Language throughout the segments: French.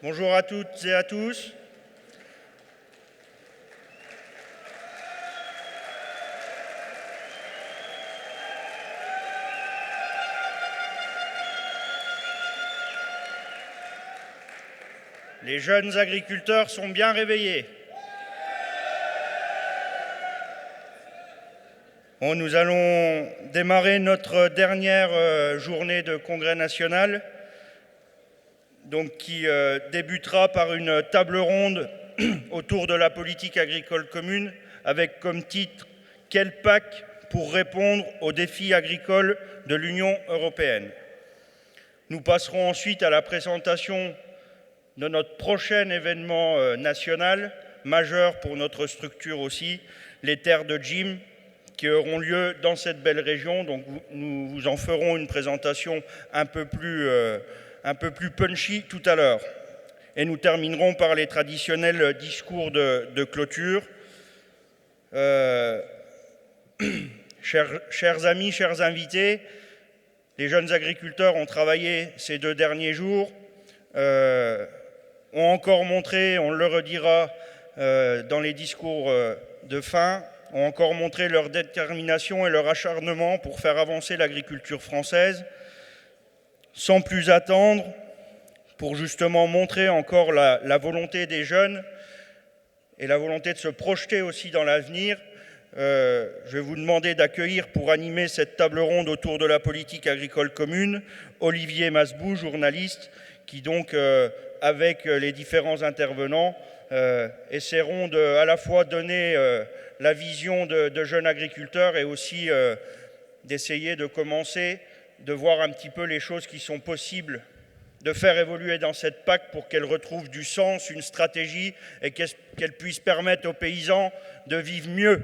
Bonjour à toutes et à tous. Les jeunes agriculteurs sont bien réveillés. Bon, nous allons démarrer notre dernière journée de congrès national, qui débutera par une table ronde autour de la politique agricole commune, avec comme titre « Quelle PAC pour répondre aux défis agricoles de l'Union européenne ?» Nous passerons ensuite à la présentation de notre prochain événement national, majeur pour notre structure aussi, les terres de Jim, qui auront lieu dans cette belle région. Donc nous vous en ferons une présentation un peu plus punchy tout à l'heure. Et nous terminerons par les traditionnels discours de clôture. Chers amis, chers invités, les jeunes agriculteurs ont travaillé ces 2 derniers jours, ont encore montré, on le redira dans les discours de fin, ont encore montré leur détermination et leur acharnement pour faire avancer l'agriculture française. Sans plus attendre, pour justement montrer encore la volonté des jeunes et la volonté de se projeter aussi dans l'avenir, je vais vous demander d'accueillir pour animer cette table ronde autour de la politique agricole commune, Olivier Masbou, journaliste, qui donc, avec les différents intervenants, essaieront à la fois donner la vision de jeunes agriculteurs et aussi d'essayer de commencer, de voir un petit peu les choses qui sont possibles de faire évoluer dans cette PAC pour qu'elle retrouve du sens, une stratégie et qu'elle puisse permettre aux paysans de vivre mieux.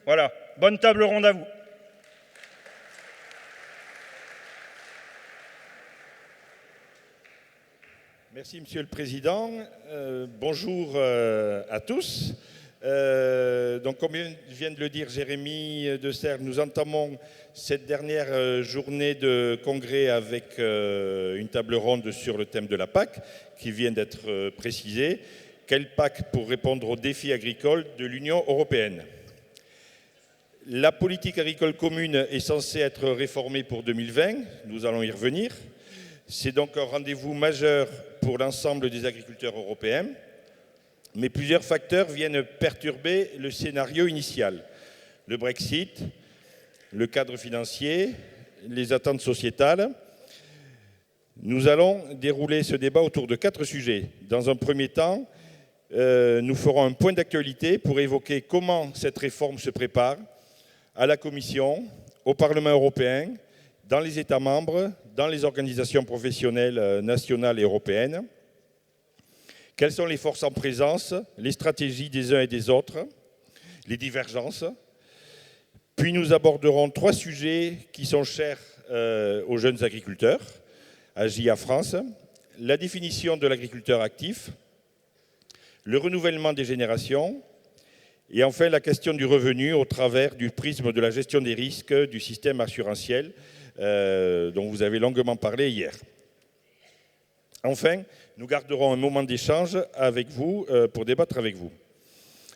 Voilà, bonne table ronde à vous. Merci Monsieur le Président. Bonjour à tous. Donc, comme vient de le dire Jérémy Deserre, nous entamons cette dernière journée de congrès avec une table ronde sur le thème de la PAC qui vient d'être précisée. Quelle PAC pour répondre aux défis agricoles de l'Union européenne? La politique agricole commune est censée être réformée pour 2020. Nous allons y revenir. C'est donc un rendez-vous majeur pour l'ensemble des agriculteurs européens. Mais plusieurs facteurs viennent perturber le scénario initial. Le Brexit, le cadre financier, les attentes sociétales. Nous allons dérouler ce débat autour de 4 sujets. Dans un premier temps, nous ferons un point d'actualité pour évoquer comment cette réforme se prépare à la Commission, au Parlement européen, dans les États membres, dans les organisations professionnelles nationales et européennes. Quelles sont les forces en présence, les stratégies des uns et des autres, les divergences. Puis nous aborderons 3 sujets qui sont chers aux jeunes agriculteurs, à JA France, la définition de l'agriculteur actif, le renouvellement des générations et enfin la question du revenu au travers du prisme de la gestion des risques du système assurantiel dont vous avez longuement parlé hier. Enfin, nous garderons un moment d'échange avec vous pour débattre avec vous.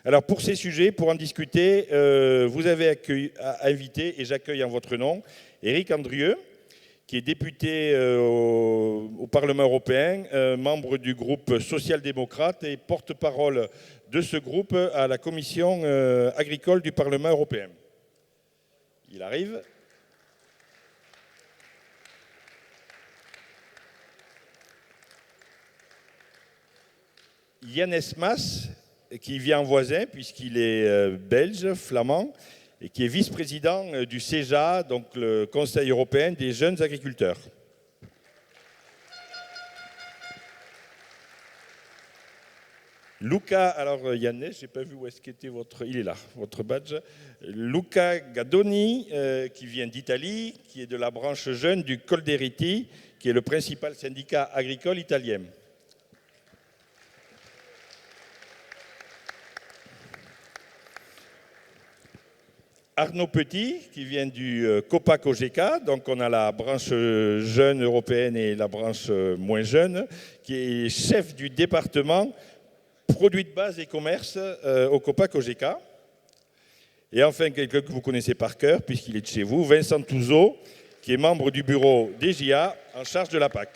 Alors pour ces sujets, pour en discuter, vous avez invité, et j'accueille en votre nom, Éric Andrieux, qui est député au Parlement européen, membre du groupe social-démocrate et porte-parole de ce groupe à la Commission agricole du Parlement européen. Il arrive. Yann Esmas, qui vient en voisin, puisqu'il est belge, flamand, et qui est vice-président du CEJA, donc le Conseil européen des jeunes agriculteurs. Luca, alors Yann, je n'ai pas vu où est-ce qu'était votre... Il est là, votre badge. Luca Gadoni, qui vient d'Italie, qui est de la branche jeune du Colderiti, qui est le principal syndicat agricole italien. Arnaud Petit, qui vient du COPA-COGECA, donc on a la branche jeune européenne et la branche moins jeune, qui est chef du département produits de base et commerce au COPA-COGECA. Et enfin, quelqu'un que vous connaissez par cœur, puisqu'il est de chez vous, Vincent Touzeau, qui est membre du bureau DGA en charge de la PAC.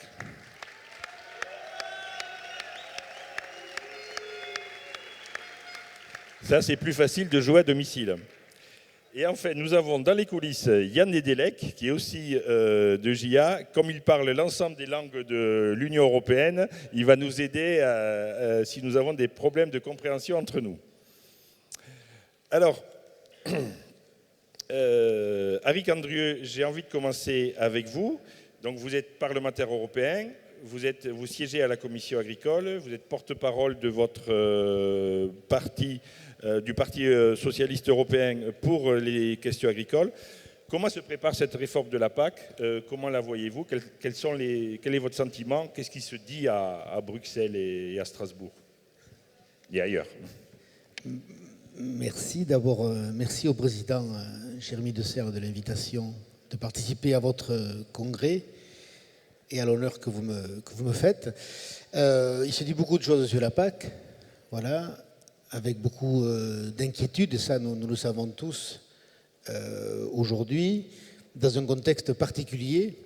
Ça, c'est plus facile de jouer à domicile. Et enfin, nous avons dans les coulisses Yann Nedelec, qui est aussi de JA. Comme il parle l'ensemble des langues de l'Union européenne, il va nous aider si nous avons des problèmes de compréhension entre nous. Alors, Arik Andrieux, j'ai envie de commencer avec vous. Donc, vous êtes parlementaire européen, vous siégez à la Commission agricole, vous êtes porte-parole de votre parti, du Parti socialiste européen pour les questions agricoles. Comment se prépare cette réforme de la PAC? Comment la voyez-vous? Quel est votre sentiment? Qu'est-ce qui se dit à Bruxelles et à Strasbourg et ailleurs? Merci. D'abord, merci au président Jérémy Deserre de l'invitation de participer à votre congrès et à l'honneur que vous me faites. Il se dit beaucoup de choses sur la PAC, voilà, avec beaucoup d'inquiétudes, et ça nous le savons tous aujourd'hui, dans un contexte particulier,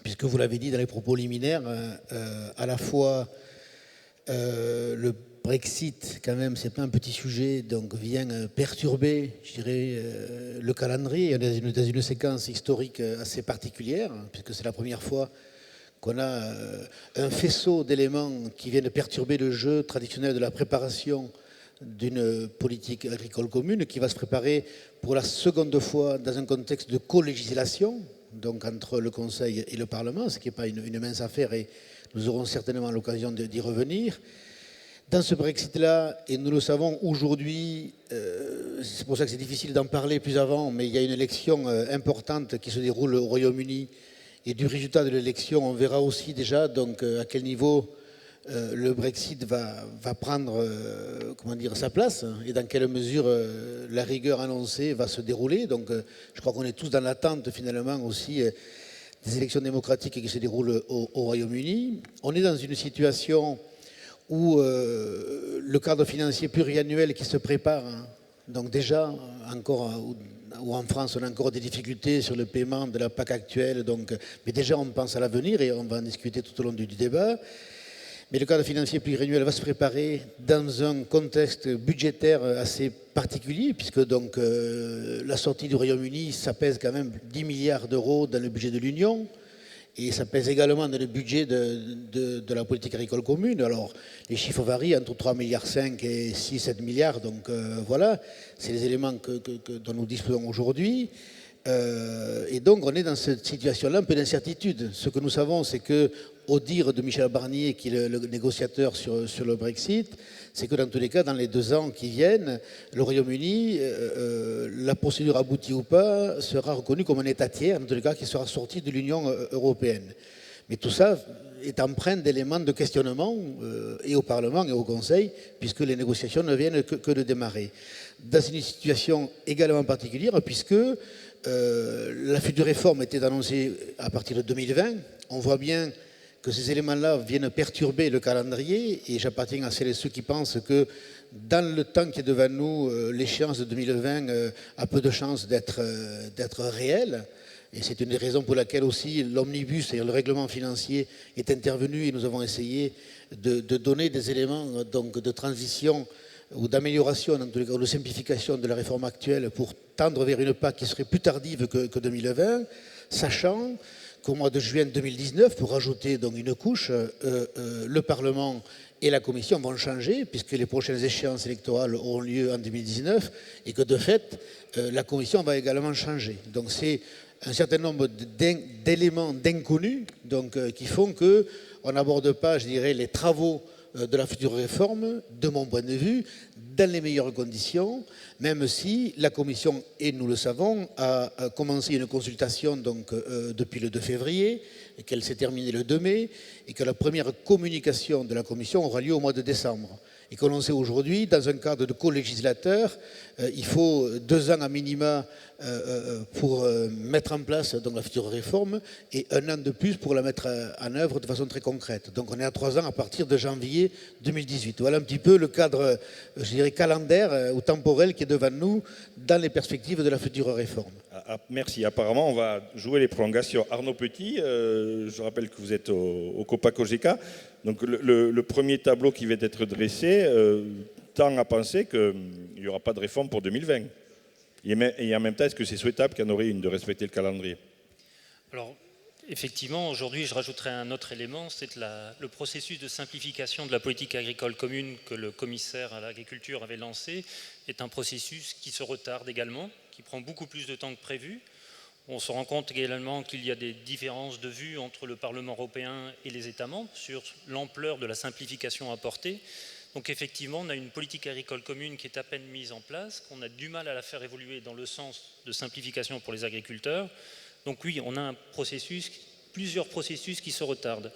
puisque vous l'avez dit dans les propos liminaires, à la fois le Brexit, quand même, c'est pas un petit sujet, donc vient perturber, je dirais, le calendrier dans une séquence historique assez particulière, puisque c'est la première fois qu'on a un faisceau d'éléments qui viennent perturber le jeu traditionnel de la préparation d'une politique agricole commune, qui va se préparer pour la seconde fois dans un contexte de co-législation, donc entre le Conseil et le Parlement, ce qui n'est pas une mince affaire, et nous aurons certainement l'occasion d'y revenir. Dans ce Brexit-là, et nous le savons aujourd'hui, c'est pour ça que c'est difficile d'en parler plus avant, mais il y a une élection importante qui se déroule au Royaume-Uni, et du résultat de l'élection, on verra aussi déjà donc, à quel niveau le Brexit va prendre comment dire, sa place, et dans quelle mesure la rigueur annoncée va se dérouler. Donc je crois qu'on est tous dans l'attente finalement aussi des élections démocratiques qui se déroulent au Royaume-Uni. On est dans une situation où le cadre financier pluriannuel qui se prépare, hein, donc déjà, encore, où en France on a encore des difficultés sur le paiement de la PAC actuelle, donc, mais déjà on pense à l'avenir et on va en discuter tout au long du débat. Mais le cadre financier pluriannuel va se préparer dans un contexte budgétaire assez particulier, puisque donc, la sortie du Royaume-Uni, ça pèse quand même 10 milliards d'euros dans le budget de l'Union. Et ça pèse également dans le budget de la politique agricole commune. Alors, les chiffres varient entre 3,5 milliards et 6-7 milliards. Donc, voilà, c'est les éléments dont nous disposons aujourd'hui. Et donc, on est dans cette situation-là un peu d'incertitude. Ce que nous savons, c'est que, au dire de Michel Barnier, qui est le négociateur sur le Brexit, c'est que dans tous les cas, dans les 2 ans qui viennent, le Royaume-Uni, la procédure aboutie ou pas, sera reconnue comme un État tiers, dans tous les cas, qui sera sorti de l'Union européenne. Mais tout ça est empreint d'éléments de questionnement et au Parlement et au Conseil, puisque les négociations ne viennent que de démarrer. Dans une situation également particulière, puisque la future réforme était annoncée à partir de 2020, on voit bien que ces éléments-là viennent perturber le calendrier, et j'appartiens à celles et ceux qui pensent que dans le temps qui est devant nous, l'échéance de 2020 a peu de chances d'être réelle. Et c'est une des raisons pour laquelle aussi l'omnibus, c'est-à-dire le règlement financier, est intervenu, et nous avons essayé de donner des éléments donc, de transition ou d'amélioration, en tout cas, ou de simplification de la réforme actuelle pour tendre vers une PAC qui serait plus tardive que 2020, sachant qu'au mois de juin 2019, pour ajouter donc une couche, le Parlement et la Commission vont changer, puisque les prochaines échéances électorales auront lieu en 2019, et que de fait, la Commission va également changer. Donc c'est un certain nombre d'éléments d'inconnus qui font qu'on n'aborde pas, je dirais, les travaux de la future réforme, de mon point de vue, dans les meilleures conditions, même si la Commission, et nous le savons, a commencé une consultation depuis le 2 février, et qu'elle s'est terminée le 2 mai, et que la première communication de la Commission aura lieu au mois de décembre. et que l'on sait aujourd'hui, dans un cadre de co-législateur, il faut 2 ans à minima pour mettre en place donc, la future réforme et 1 an de plus pour la mettre en œuvre de façon très concrète. Donc on est à 3 ans à partir de janvier 2018. Voilà un petit peu le cadre, je dirais, calendaire ou temporel qui est devant nous dans les perspectives de la future réforme. Merci. Apparemment, on va jouer les prolongations. Arnaud Petit, je rappelle que vous êtes au COPA-COGECA. Donc le premier tableau qui va être dressé tend à penser qu'il n'y aura pas de réforme pour 2020. Et en même temps, est-ce que c'est souhaitable qu'il y en aurait une de respecter le calendrier? Alors, effectivement, aujourd'hui, je rajouterai un autre élément, c'est le processus de simplification de la politique agricole commune que le commissaire à l'agriculture avait lancé est un processus qui se retarde également, qui prend beaucoup plus de temps que prévu. On se rend compte également qu'il y a des différences de vues entre le Parlement européen et les États membres sur l'ampleur de la simplification apportée. Donc effectivement, on a une politique agricole commune qui est à peine mise en place, qu'on a du mal à la faire évoluer dans le sens de simplification pour les agriculteurs. Donc oui, on a plusieurs processus qui se retardent.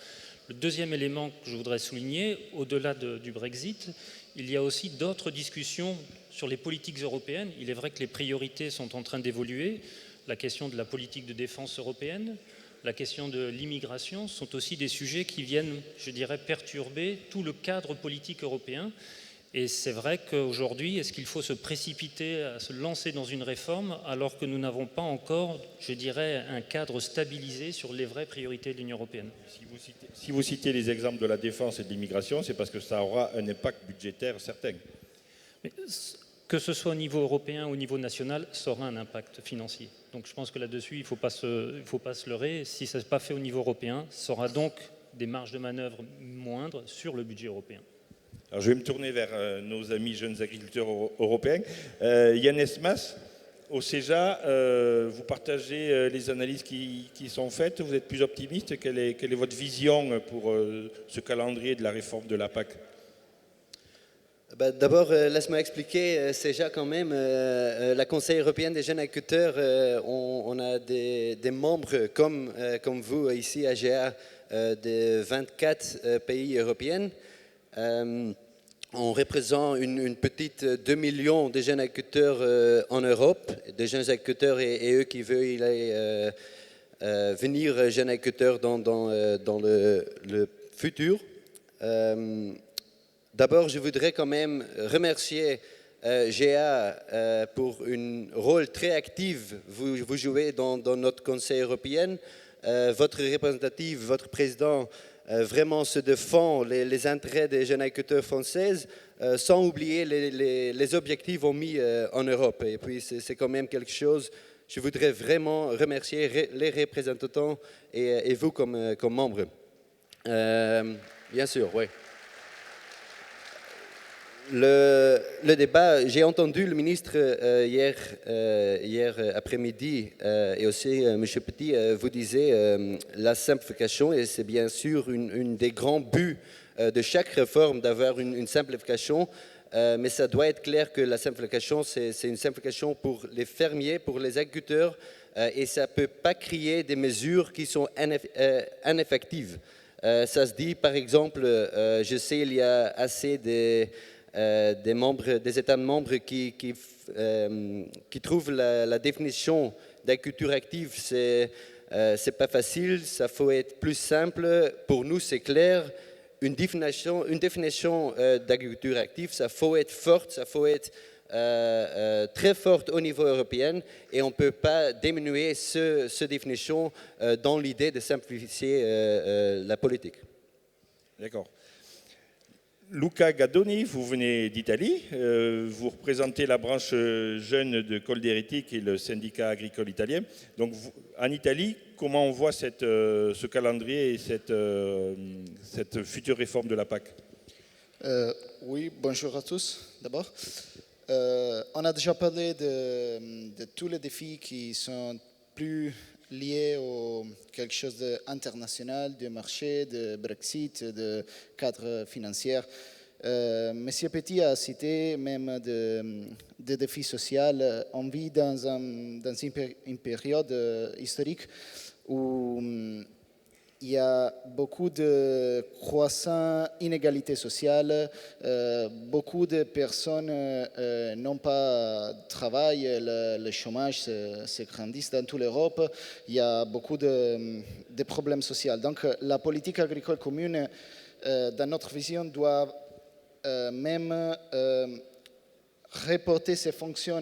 Le deuxième élément que je voudrais souligner, au-delà du Brexit, il y a aussi d'autres discussions sur les politiques européennes. Il est vrai que les priorités sont en train d'évoluer. La question de la politique de défense européenne, la question de l'immigration sont aussi des sujets qui viennent, je dirais, perturber tout le cadre politique européen. Et c'est vrai qu'aujourd'hui, est-ce qu'il faut se précipiter à se lancer dans une réforme alors que nous n'avons pas encore, je dirais, un cadre stabilisé sur les vraies priorités de l'Union européenne? Si vous citez les exemples de la défense et de l'immigration, c'est parce que ça aura un impact budgétaire certain. Mais, que ce soit au niveau européen ou au niveau national, ça aura un impact financier. Donc je pense que là-dessus, il ne faut pas se leurrer. Si ça n'est pas fait au niveau européen, ça aura donc des marges de manœuvre moindres sur le budget européen. Alors je vais me tourner vers nos amis jeunes agriculteurs européens. Yann Esmas, au CEJA, vous partagez les analyses qui sont faites. Vous êtes plus optimiste. Quelle est votre vision pour ce calendrier de la réforme de la PAC? D'abord, laisse-moi expliquer, CEJA quand même, la Conseil européen des jeunes agriculteurs, on a des membres comme vous ici à GA de 24 pays européens. On représente une petite 2 millions de jeunes agriculteurs en Europe, de jeunes agriculteurs et eux qui veulent venir jeunes agriculteurs dans le futur. D'abord, je voudrais quand même remercier GA pour un rôle très actif vous jouez dans notre Conseil européen. Votre représentative, votre président, vraiment se défend les intérêts des jeunes agriculteurs françaises sans oublier les objectifs mis en Europe. Et puis, c'est quand même quelque chose, je voudrais vraiment remercier les représentants et vous comme membres. Bien sûr, oui. Le débat, j'ai entendu le ministre hier après-midi et aussi M. Petit vous disiez la simplification et c'est bien sûr une des grands buts de chaque réforme d'avoir une simplification, mais ça doit être clair que la simplification c'est une simplification pour les fermiers, pour les agriculteurs et ça ne peut pas créer des mesures qui sont ineffectives. Ça se dit par exemple, je sais il y a assez des États membres qui trouvent la définition d'agriculture active, c'est pas facile, ça faut être plus simple. Pour nous, c'est clair. Une définition d'agriculture active, ça faut être forte, ça faut être très forte au niveau européen et on ne peut pas diminuer cette définition dans l'idée de simplifier la politique. D'accord. Luca Gaddoni, vous venez d'Italie, vous représentez la branche jeune de Coldiretti, qui est le syndicat agricole italien. Donc en Italie, comment on voit ce calendrier et cette future réforme de la PAC? Oui, bonjour à tous d'abord. On a déjà parlé de tous les défis qui sont plus liés à quelque chose d'international, de marché, de Brexit, de cadre financier. Monsieur Petit a cité même des défis sociaux. On vit dans une période historique où il y a beaucoup de croissance, inégalité sociale, beaucoup de personnes n'ont pas de travail, le chômage se grandit dans toute l'Europe, il y a beaucoup de problèmes sociaux. Donc la politique agricole commune, dans notre vision, doit même reprendre ses fonctions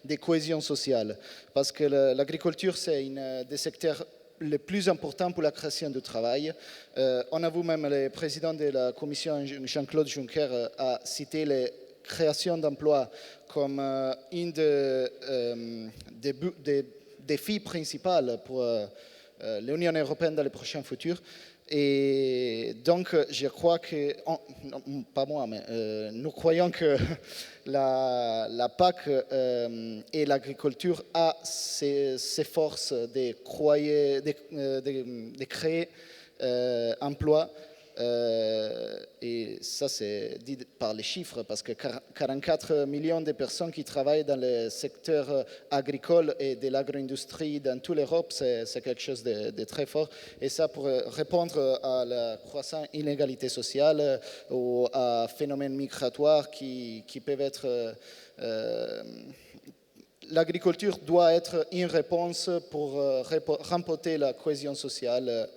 de cohésion sociale. Parce que l'agriculture, c'est un des secteurs les plus importants pour la création de travail. On a vu même le président de la Commission, Jean-Claude Juncker, a cité les créations d'emplois comme une des défis principaux pour l'Union européenne dans le prochain futur. Et donc, je crois que, non, pas moi, mais nous croyons que la PAC et l'agriculture a ces forces de créer emplois. Et ça, c'est dit par les chiffres, parce que 44 millions de personnes qui travaillent dans le secteur agricole et de l'agro-industrie dans toute l'Europe, c'est quelque chose de très fort. Et ça, pour répondre à la croissante inégalité sociale ou à phénomènes migratoires qui peuvent être... l'agriculture doit être une réponse pour remporter la cohésion sociale.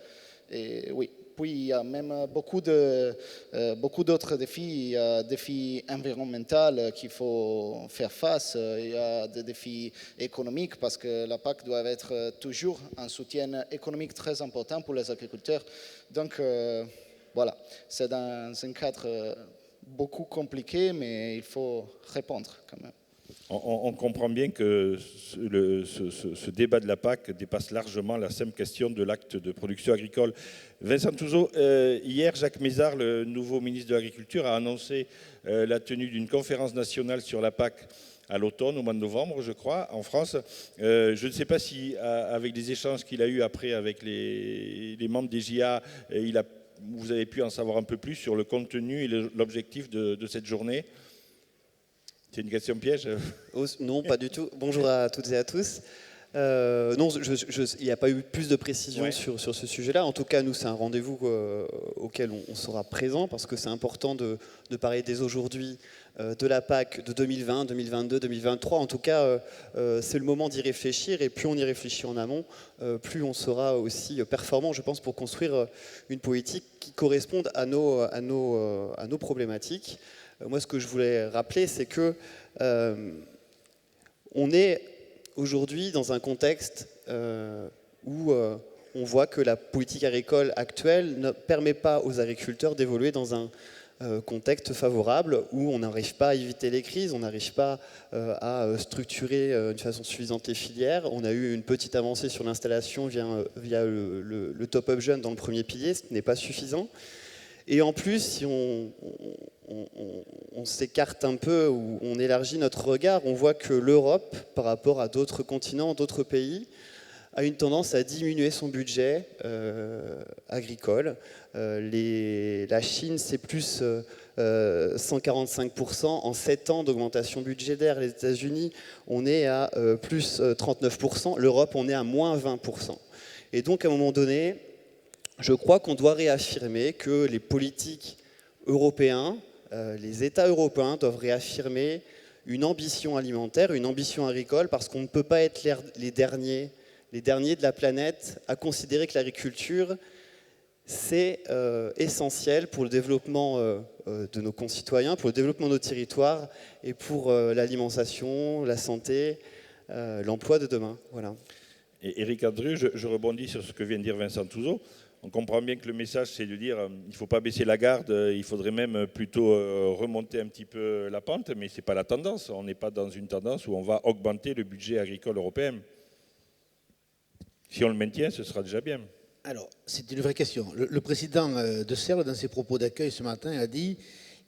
Et oui. Puis il y a même beaucoup d'autres défis. Il y a des défis environnementaux qu'il faut faire face. Il y a des défis économiques parce que la PAC doit être toujours un soutien économique très important pour les agriculteurs. Donc voilà, c'est dans un cadre beaucoup compliqué, mais il faut répondre quand même. On comprend bien que ce débat de la PAC dépasse largement la simple question de l'acte de production agricole. Vincent Touzeau, hier, Jacques Mézard, le nouveau ministre de l'Agriculture, a annoncé la tenue d'une conférence nationale sur la PAC à l'automne, au mois de novembre, je crois, en France. Je ne sais pas si, avec les échanges qu'il a eus après avec les membres des JA, vous avez pu en savoir un peu plus sur le contenu et l'objectif de cette journée. C'est une question piège? Non, pas du tout. Bonjour à toutes et à tous. Non, il n'y a pas eu plus de précisions sur ce sujet-là. En tout cas, nous, c'est un rendez-vous auquel on sera présent parce que c'est important de parler dès aujourd'hui de la PAC de 2020, 2022, 2023. En tout cas, c'est le moment d'y réfléchir et plus on y réfléchit en amont, plus on sera aussi performant, je pense, pour construire une politique qui corresponde à nos problématiques. Moi, ce que je voulais rappeler, c'est que on est aujourd'hui dans un contexte où on voit que la politique agricole actuelle ne permet pas aux agriculteurs d'évoluer dans un contexte favorable où on n'arrive pas à éviter les crises, on n'arrive pas à structurer d'une façon suffisante les filières. On a eu une petite avancée sur l'installation via le top-up jeune dans le premier pilier, ce n'est pas suffisant. Et en plus, si on s'écarte un peu ou on élargit notre regard, on voit que l'Europe, par rapport à d'autres continents, d'autres pays, a une tendance à diminuer son budget agricole. La Chine, c'est plus 145% en 7 ans d'augmentation budgétaire. Les États-Unis, on est à plus 39%. L'Europe, on est à moins 20%. Et donc, à un moment donné, je crois qu'on doit réaffirmer que les politiques européens, les États européens doivent réaffirmer une ambition alimentaire, une ambition agricole, parce qu'on ne peut pas être les derniers de la planète à considérer que l'agriculture, c'est essentiel pour le développement de nos concitoyens, pour le développement de nos territoires et pour l'alimentation, la santé, l'emploi de demain. Voilà. Et Éric Andrieu, je rebondis sur ce que vient de dire Vincent Touzeau. On comprend bien que le message, c'est de dire il ne faut pas baisser la garde, il faudrait même plutôt remonter un petit peu la pente, mais ce n'est pas la tendance. On n'est pas dans une tendance où on va augmenter le budget agricole européen. Si on le maintient, ce sera déjà bien. Alors, c'est une vraie question. Le président de CERL, dans ses propos d'accueil ce matin, a dit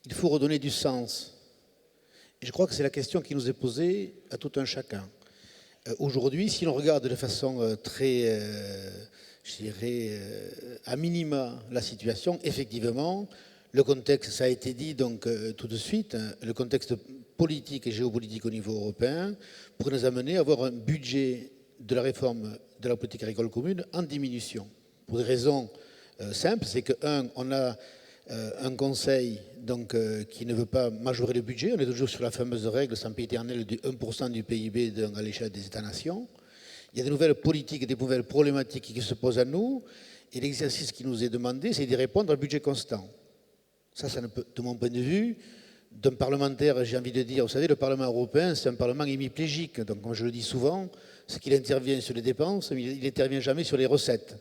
qu'il faut redonner du sens. Et je crois que c'est la question qui nous est posée à tout un chacun. Aujourd'hui, si l'on regarde de façon très... je dirais, à minima la situation, effectivement, le contexte, ça a été dit donc tout de suite, le contexte politique et géopolitique au niveau européen pourrait nous amener à avoir un budget de la réforme de la politique agricole commune en diminution. Pour des raisons simples, c'est que, on a un conseil donc, qui ne veut pas majorer le budget. On est toujours sur la fameuse règle sempiternelle du 1% du PIB à l'échelle des États-nations. Il y a des nouvelles politiques et des nouvelles problématiques qui se posent à nous. Et l'exercice qui nous est demandé, c'est d'y répondre à budget constant. Ça ne peut, de mon point de vue, d'un parlementaire, j'ai envie de dire, vous savez, le Parlement européen, c'est un Parlement hémiplégique. Donc, comme je le dis souvent, c'est qu'il intervient sur les dépenses, mais il n'intervient jamais sur les recettes.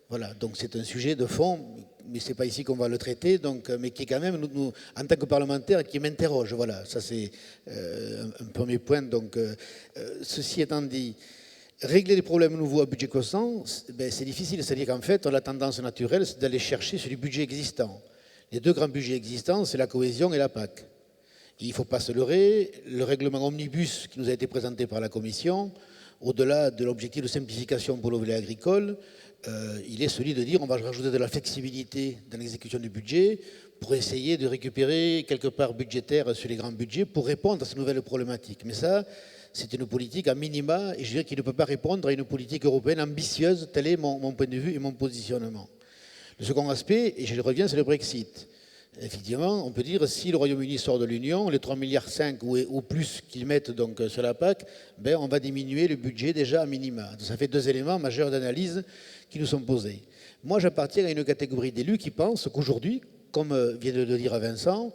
Voilà, donc c'est un sujet de fond, mais ce n'est pas ici qu'on va le traiter, donc, mais qui est quand même, nous, en tant que parlementaire, qui m'interroge. Voilà, ça c'est un premier point. Donc, ceci étant dit, régler les problèmes nouveaux à budget constant, c'est difficile. C'est-à-dire qu'en fait, la tendance naturelle, c'est d'aller chercher sur les budgets existants. Les deux grands budgets existants, c'est la cohésion et la PAC. Il ne faut pas se leurrer, le règlement omnibus qui nous a été présenté par la Commission, au-delà de l'objectif de simplification pour le volet agricole, il est celui de dire on va rajouter de la flexibilité dans l'exécution du budget pour essayer de récupérer quelque part budgétaire sur les grands budgets pour répondre à ces nouvelles problématiques. Mais ça, c'est une politique à minima et je dirais qu'il ne peut pas répondre à une politique européenne ambitieuse, tel est mon point de vue et mon positionnement. Le second aspect, et je le reviens, c'est le Brexit. Effectivement, on peut dire si le Royaume-Uni sort de l'Union, les 3,5 milliards ou plus qu'ils mettent donc sur la PAC, on va diminuer le budget déjà à minima. Donc, ça fait deux éléments majeurs d'analyse qui nous sont posés. Moi, j'appartiens à une catégorie d'élus qui pensent qu'aujourd'hui, comme vient de le dire Vincent,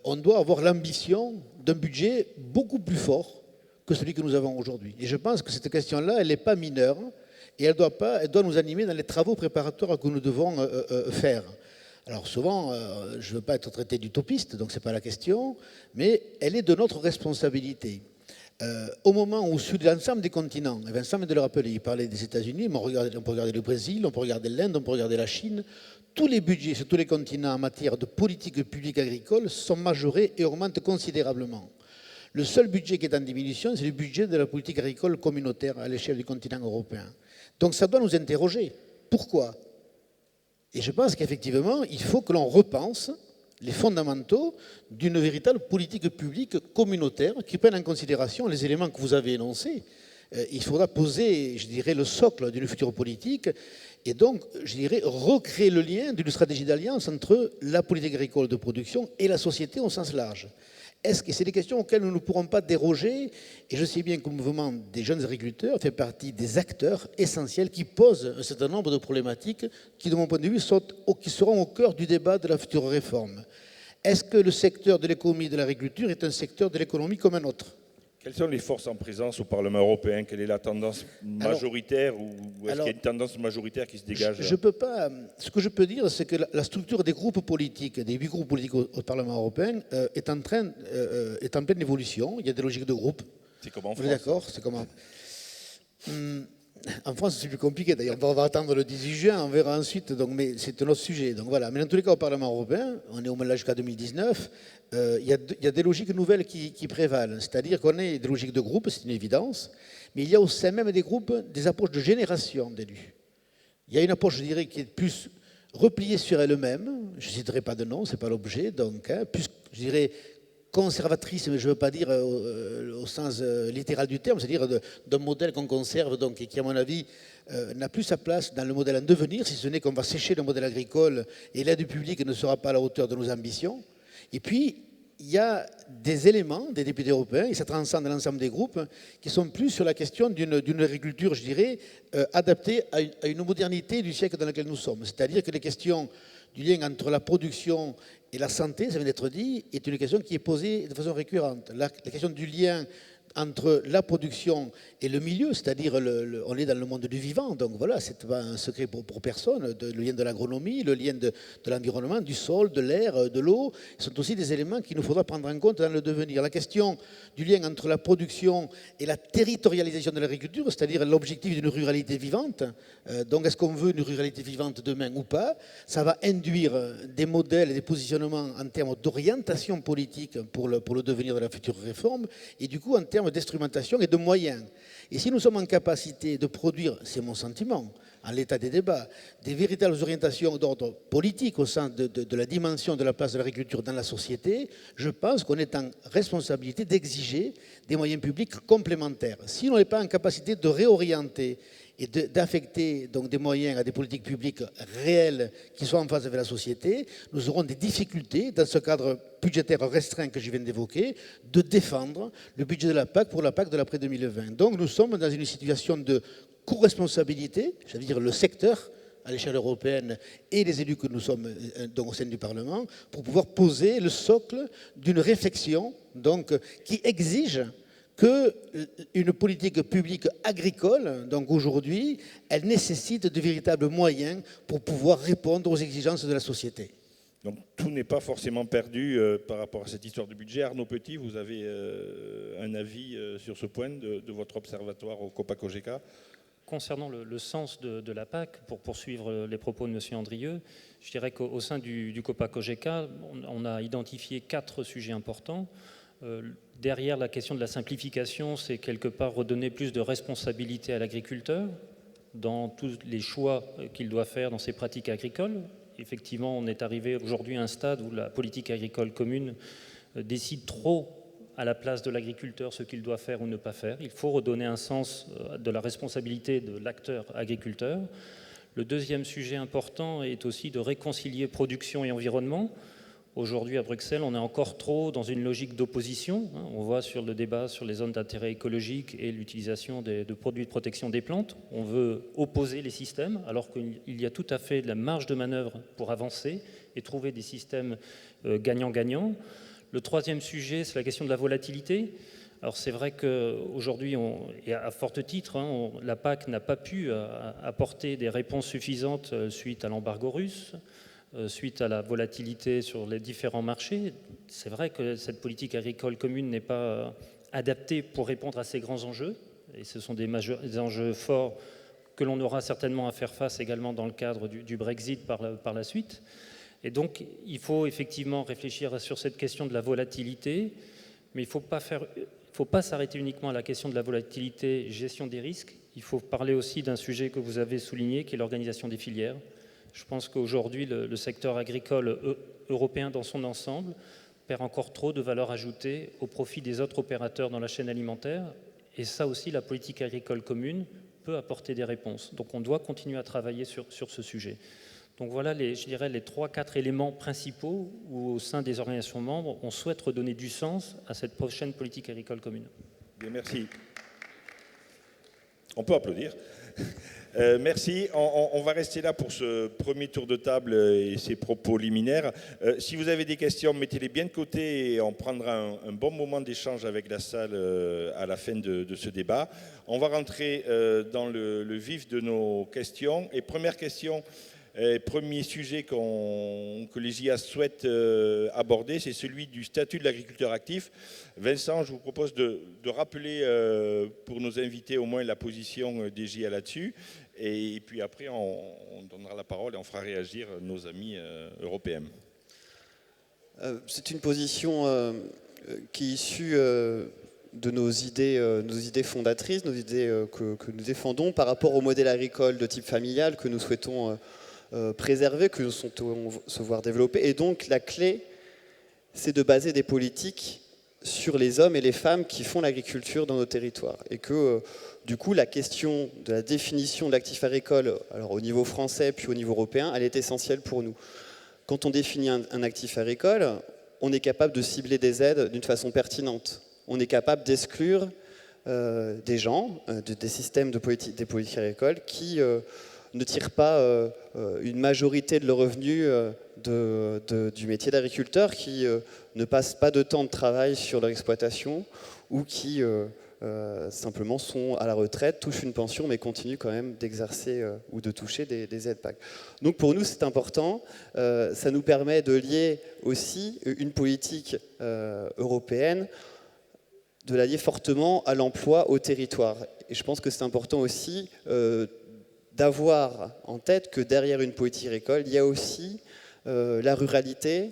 on doit avoir l'ambition d'un budget beaucoup plus fort que celui que nous avons aujourd'hui. Et je pense que cette question-là, elle n'est pas mineure et elle doit nous animer dans les travaux préparatoires que nous devons faire. Alors souvent, je ne veux pas être traité d'utopiste, donc ce n'est pas la question, mais elle est de notre responsabilité. Au moment où sur l'ensemble des continents, et Vincent vient de le rappeler, il parlait des États-Unis, mais on peut regarder le Brésil, on peut regarder l'Inde, on peut regarder la Chine, tous les budgets sur tous les continents en matière de politique publique agricole sont majorés et augmentent considérablement. Le seul budget qui est en diminution, c'est le budget de la politique agricole communautaire à l'échelle du continent européen. Donc ça doit nous interroger. Pourquoi ? Et je pense qu'effectivement, il faut que l'on repense les fondamentaux d'une véritable politique publique communautaire qui prenne en considération les éléments que vous avez énoncés. Il faudra poser, je dirais, le socle d'une future politique et donc, je dirais, recréer le lien d'une stratégie d'alliance entre la politique agricole de production et la société au sens large. Est-ce que c'est des questions auxquelles nous ne pourrons pas déroger? Et je sais bien que le mouvement des jeunes agriculteurs fait partie des acteurs essentiels qui posent un certain nombre de problématiques qui, de mon point de vue, qui seront au cœur du débat de la future réforme. Est-ce que le secteur de l'économie et de l'agriculture est un secteur de l'économie comme un autre? Quelles sont les forces en présence au Parlement européen? Quelle est la tendance majoritaire ou est-ce qu'il y a une tendance majoritaire qui se dégage? Je peux pas. Ce que je peux dire, c'est que la structure des groupes politiques, des 8 groupes politiques au Parlement européen, est en pleine évolution. Il y a des logiques de groupe. C'est comment en France? Vous êtes d'accord? C'est comment en France, c'est plus compliqué. D'ailleurs, on va attendre le 18 juin, on verra ensuite. Donc, mais c'est un autre sujet. Donc voilà. Mais dans tous les cas, au Parlement européen, on est au moins là jusqu'à 2019. Il y a des logiques nouvelles qui prévalent. C'est-à-dire qu'on est des logiques de groupe, c'est une évidence. Mais il y a au sein même des groupes des approches de génération d'élus. Il y a une approche, je dirais, qui est plus repliée sur elle-même. Je ne citerai pas de nom, ce n'est pas l'objet. Donc, plus, je dirais, conservatrice, mais je ne veux pas dire au sens littéral du terme, c'est-à-dire d'un modèle qu'on conserve donc, et qui, à mon avis, n'a plus sa place dans le modèle en devenir, si ce n'est qu'on va sécher le modèle agricole et l'aide publique ne sera pas à la hauteur de nos ambitions. Et puis, il y a des éléments des députés européens, et ça transcende l'ensemble des groupes, qui sont plus sur la question d'une agriculture, je dirais, adaptée à une modernité du siècle dans lequel nous sommes. C'est-à-dire que les questions du lien entre la production et la santé, ça vient d'être dit, est une question qui est posée de façon récurrente. La question du lien entre la production et le milieu, c'est-à-dire on est dans le monde du vivant, donc voilà, c'est pas un secret pour personne, le lien de l'agronomie, le lien de l'environnement, du sol, de l'air, de l'eau, sont aussi des éléments qu'il nous faudra prendre en compte dans le devenir. La question du lien entre la production et la territorialisation de l'agriculture, c'est-à-dire l'objectif d'une ruralité vivante, donc est-ce qu'on veut une ruralité vivante demain ou pas, ça va induire des modèles et des positionnements en termes d'orientation politique pour le devenir de la future réforme, et du coup en termes termes d'instrumentation et de moyens. Et si nous sommes en capacité de produire, c'est mon sentiment, à l'état des débats, des véritables orientations d'ordre politique au sein de la dimension de la place de l'agriculture dans la société, je pense qu'on est en responsabilité d'exiger des moyens publics complémentaires. Si l'on n'est pas en capacité de réorienter et d'affecter donc des moyens à des politiques publiques réelles qui soient en phase avec la société, nous aurons des difficultés, dans ce cadre budgétaire restreint que je viens d'évoquer, de défendre le budget de la PAC pour la PAC de l'après 2020. Donc nous sommes dans une situation de co-responsabilité, c'est-à-dire le secteur à l'échelle européenne et les élus que nous sommes donc, au sein du Parlement, pour pouvoir poser le socle d'une réflexion donc, qui exige qu'une politique publique agricole, donc aujourd'hui, elle nécessite de véritables moyens pour pouvoir répondre aux exigences de la société. Donc tout n'est pas forcément perdu par rapport à cette histoire de budget. Arnaud Petit, vous avez un avis sur ce point de votre observatoire au COPA-COGECA? Concernant le sens de la PAC, pour poursuivre les propos de M. Andrieux, je dirais qu'au sein du COPA-COGECA, on a identifié 4 sujets importants. Derrière la question de la simplification, c'est quelque part redonner plus de responsabilité à l'agriculteur dans tous les choix qu'il doit faire dans ses pratiques agricoles. Effectivement, on est arrivé aujourd'hui à un stade où la politique agricole commune décide trop à la place de l'agriculteur ce qu'il doit faire ou ne pas faire. Il faut redonner un sens de la responsabilité de l'acteur agriculteur. Le deuxième sujet important est aussi de réconcilier production et environnement. Aujourd'hui, à Bruxelles, on est encore trop dans une logique d'opposition. On voit sur le débat sur les zones d'intérêt écologique et l'utilisation de produits de protection des plantes. On veut opposer les systèmes, alors qu'il y a tout à fait de la marge de manœuvre pour avancer et trouver des systèmes gagnant-gagnant. Le troisième sujet, c'est la question de la volatilité. Alors c'est vrai qu'aujourd'hui, et à fort titre, la PAC n'a pas pu apporter des réponses suffisantes suite à l'embargo russe, suite à la volatilité sur les différents marchés. C'est vrai que cette politique agricole commune n'est pas adaptée pour répondre à ces grands enjeux, et ce sont des enjeux forts que l'on aura certainement à faire face également dans le cadre du Brexit par la suite. Et donc, il faut effectivement réfléchir sur cette question de la volatilité, mais il ne faut pas s'arrêter uniquement à la question de la volatilité, gestion des risques. Il faut parler aussi d'un sujet que vous avez souligné, qui est l'organisation des filières. Je pense qu'aujourd'hui, le secteur agricole européen dans son ensemble perd encore trop de valeur ajoutée au profit des autres opérateurs dans la chaîne alimentaire. Et ça aussi, la politique agricole commune peut apporter des réponses. Donc on doit continuer à travailler sur ce sujet. Donc voilà, je dirais, les 3-4 éléments principaux où, au sein des organisations membres, on souhaite redonner du sens à cette prochaine politique agricole commune. Bien, merci. On peut applaudir. Merci. On va rester là pour ce premier tour de table et ces propos liminaires. Si vous avez des questions, mettez-les bien de côté et on prendra un bon moment d'échange avec la salle à la fin de ce débat. On va rentrer dans le vif de nos questions. Et première question... Premier sujet que les JA souhaitent aborder, c'est celui du statut de l'agriculteur actif. Vincent, je vous propose de rappeler pour nos invités au moins la position des JA là-dessus. Et puis après, on donnera la parole et on fera réagir nos amis européens. C'est une position qui est issue de nos idées fondatrices, nos idées que nous défendons par rapport au modèle agricole de type familial que nous souhaitons préserver, que nous souhaitons se voir développer. Et donc la clé, c'est de baser des politiques sur les hommes et les femmes qui font l'agriculture dans nos territoires. Et que du coup, la question de la définition de l'actif agricole, alors au niveau français puis au niveau européen, elle est essentielle pour nous. Quand on définit un actif agricole, on est capable de cibler des aides d'une façon pertinente. On est capable d'exclure des gens, des systèmes des politiques agricoles qui ne tirent pas une majorité de leurs revenus du métier d'agriculteur, qui ne passent pas de temps de travail sur leur exploitation ou qui simplement sont à la retraite, touchent une pension mais continuent quand même d'exercer ou de toucher des aides PAC. Donc pour nous c'est important, ça nous permet de lier aussi une politique européenne, de la lier fortement à l'emploi, au territoire. Et je pense que c'est important aussi d'avoir en tête que derrière une politique agricole, il y a aussi la ruralité,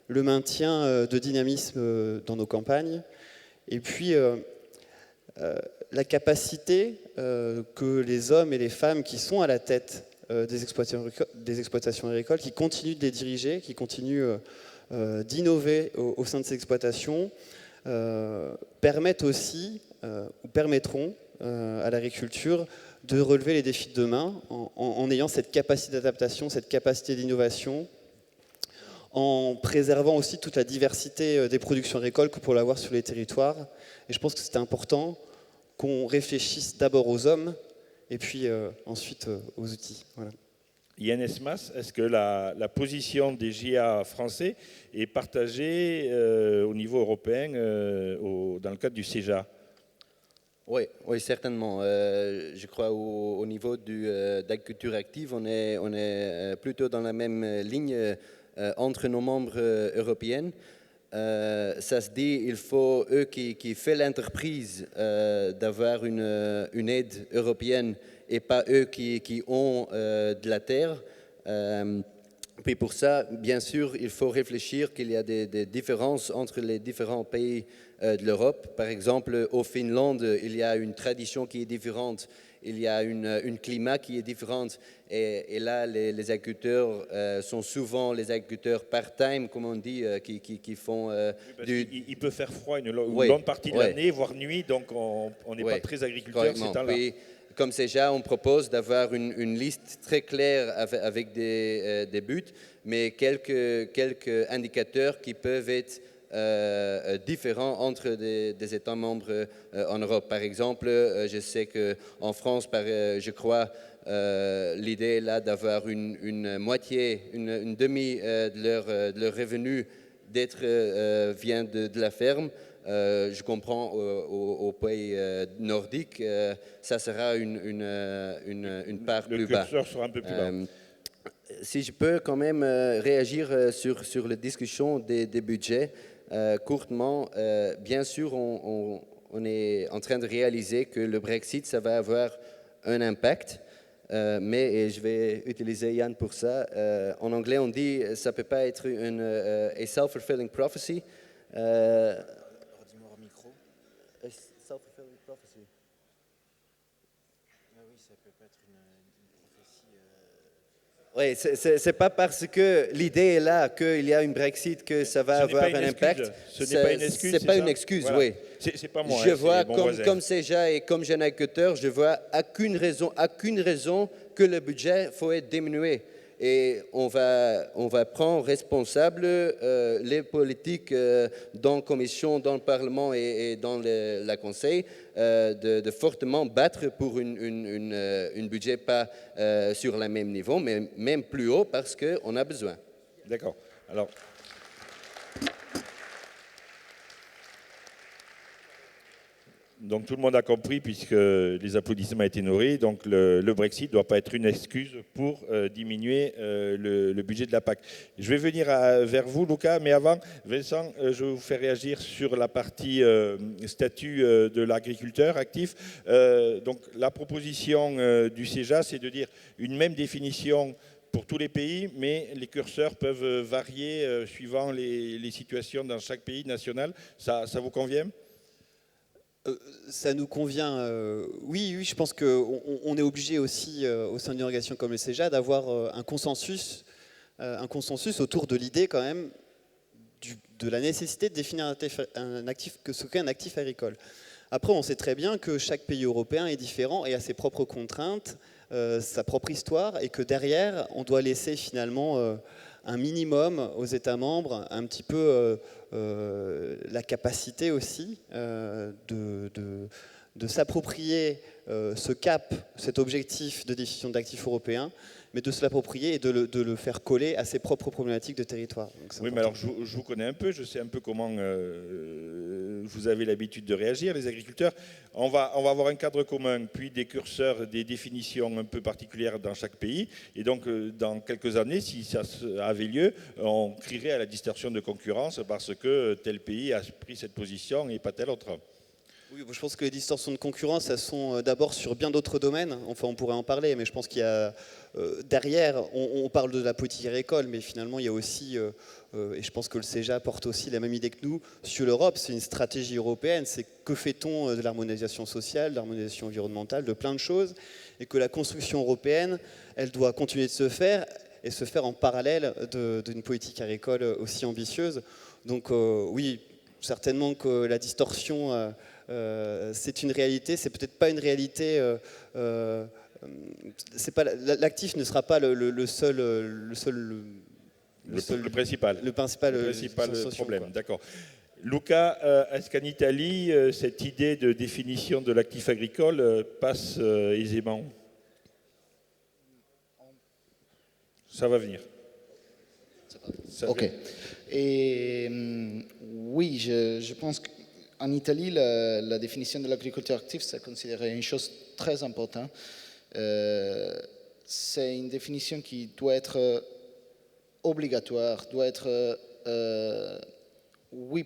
le maintien de dynamisme dans nos campagnes, et puis la capacité que les hommes et les femmes qui sont à la tête des exploitations agricoles, qui continuent de les diriger, qui continuent d'innover au sein de ces exploitations, permettent aussi, ou permettront à l'agriculture de relever les défis de demain en ayant cette capacité d'adaptation, cette capacité d'innovation, en préservant aussi toute la diversité des productions agricoles que pour l'avoir sur les territoires. Et je pense que c'est important qu'on réfléchisse d'abord aux hommes et puis ensuite aux outils. Voilà. Yann Esmas, est-ce que la position des GIA français est partagée au niveau européen dans le cadre du CEJA? Oui, oui, certainement. Je crois au niveau d'agriculture active, on est plutôt dans la même ligne entre nos membres européens. Ça se dit, il faut, eux qui font l'entreprise d'avoir une aide européenne et pas eux qui ont de la terre. Puis pour ça, bien sûr, il faut réfléchir qu'il y a des différences entre les différents pays de l'Europe. Par exemple, au Finlande, il y a une tradition qui est différente, il y a un climat qui est différent. Et là, les agriculteurs sont souvent les agriculteurs part-time, comme on dit, qui font Il peut faire froid une longue partie de l'année, voire nuit, donc on n'est pas très agriculteur ces temps-là. Comme CEJA, on propose d'avoir une liste très claire avec des buts, mais quelques indicateurs qui peuvent être différents entre des États membres en Europe. Par exemple, je sais qu'en France, je crois, l'idée est là d'avoir une moitié, une demi de leur revenu vient de la ferme. Je comprends au pays nordique, ça sera une part plus bas. Le curseur sera un peu plus bas. Si je peux quand même réagir sur la discussion des budgets, courtement, bien sûr, on est en train de réaliser que le Brexit, ça va avoir un impact. Mais, et je vais utiliser Yann pour ça, en anglais on dit ça ne peut pas être a self-fulfilling prophecy. Redis-moi au micro. A self-fulfilling prophecy. Ah oui, ça peut pas être une prophétie. Oui, c'est pas parce que l'idée est là qu'il y a une Brexit que ça va avoir un impact. Ce n'est pas une excuse. C'est pas une excuse, voilà. oui. C'est pas moi. Je vois comme CEJA et comme jeune agriculteur, je vois aucune raison que le budget faut être diminué. Et on va prendre responsable les politiques dans la Commission, dans le Parlement et dans la Conseil de fortement battre pour un budget pas sur le même niveau, mais même plus haut parce qu'on a besoin. D'accord. Alors. Donc tout le monde a compris puisque les applaudissements étaient nourris. Donc le Brexit ne doit pas être une excuse pour diminuer le budget de la PAC. Je vais venir vers vous, Luca, mais avant, Vincent, je vais vous faire réagir sur la partie statut de l'agriculteur actif. Donc la proposition du CEJA, c'est de dire une même définition pour tous les pays, mais les curseurs peuvent varier suivant les situations dans chaque pays national. Ça vous convient ? Ça nous convient, oui, je pense qu'on est obligé aussi, au sein d'une organisation comme le CEJA, d'avoir un consensus autour de l'idée quand même de la nécessité de définir ce qu'est un actif agricole. Après, on sait très bien que chaque pays européen est différent et a ses propres contraintes, sa propre histoire, et que derrière, on doit laisser finalement un minimum aux États membres, un petit peu la capacité aussi de s'approprier ce cap, cet objectif de définition d'actifs européens, mais de se l'approprier et de le faire coller à ses propres problématiques de territoire. Oui, mais alors je vous connais un peu, je sais un peu comment vous avez l'habitude de réagir, les agriculteurs. On va avoir un cadre commun, puis des curseurs, des définitions un peu particulières dans chaque pays. Et donc, dans quelques années, si ça avait lieu, on crierait à la distorsion de concurrence parce que tel pays a pris cette position et pas tel autre. Oui, je pense que les distorsions de concurrence, elles sont d'abord sur bien d'autres domaines. Enfin, on pourrait en parler, mais je pense qu'il y a derrière, on parle de la politique agricole, mais finalement, il y a aussi, et je pense que le CEJA porte aussi la même idée que nous, sur l'Europe, c'est une stratégie européenne, c'est que fait-on de l'harmonisation sociale, de l'harmonisation environnementale, de plein de choses, et que la construction européenne, elle doit continuer de se faire, et se faire en parallèle d'une politique agricole aussi ambitieuse. Donc oui, certainement que la distorsion... c'est une réalité, c'est peut-être pas une réalité. L'actif ne sera pas le principal problème. D'accord. Luca, est-ce qu'en Italie, cette idée de définition de l'actif agricole passe aisément? Ça va venir. Ok. Et oui, je pense que en Italie, la définition de l'agriculture active, c'est considéré une chose très importante. C'est une définition qui doit être obligatoire, doit être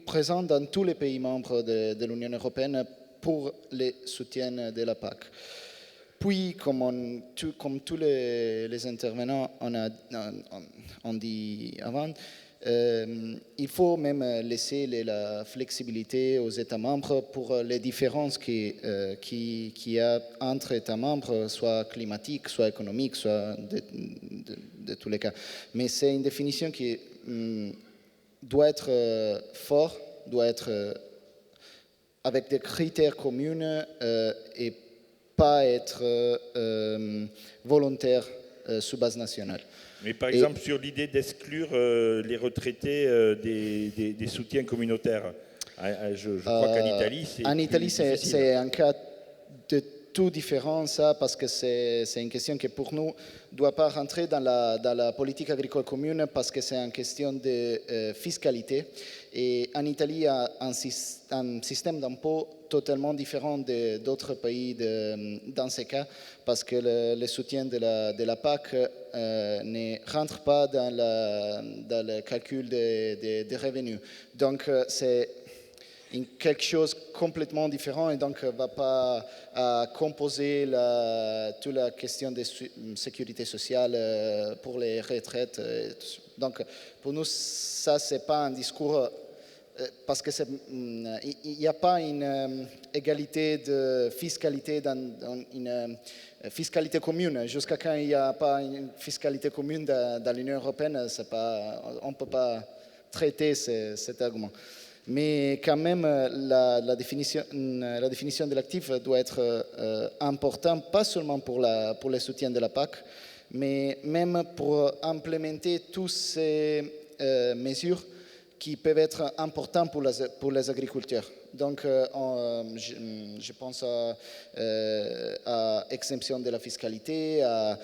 présente dans tous les pays membres de l'Union européenne pour le soutien de la PAC. Puis, comme tous les intervenants ont dit avant, il faut même laisser la flexibilité aux États membres pour les différences qu'il y a entre États membres, soit climatiques, soit économiques, soit de tous les cas. Mais c'est une définition qui doit être forte, doit être avec des critères communs et pas être volontaire sous base nationale. Mais par exemple, sur l'idée d'exclure les retraités des soutiens communautaires, je crois qu'en Italie, c'est en Italie, c'est un cas de tout différent, ça, parce que c'est une question qui, pour nous, ne doit pas rentrer dans la politique agricole commune, parce que c'est une question de fiscalité. Et en Italie, il y a un système d'impôt totalement différent d'autres pays dans ces cas, parce que le soutien de la PAC ne rentre pas dans le calcul des revenus. Donc, c'est quelque chose complètement différent et donc ne va pas composer toute la question de sécurité sociale pour les retraites. Donc, pour nous, ça, ce n'est pas un discours... Parce qu'il n'y a pas une égalité de fiscalité dans une fiscalité commune. Jusqu'à quand il n'y a pas une fiscalité commune dans l'Union européenne, on ne peut pas traiter cet argument. Mais quand même, la définition de l'actif doit être importante, pas seulement pour le soutien de la PAC, mais même pour implémenter toutes ces mesures qui peuvent être importantes pour les agriculteurs. Donc, je pense à exemption de la fiscalité, à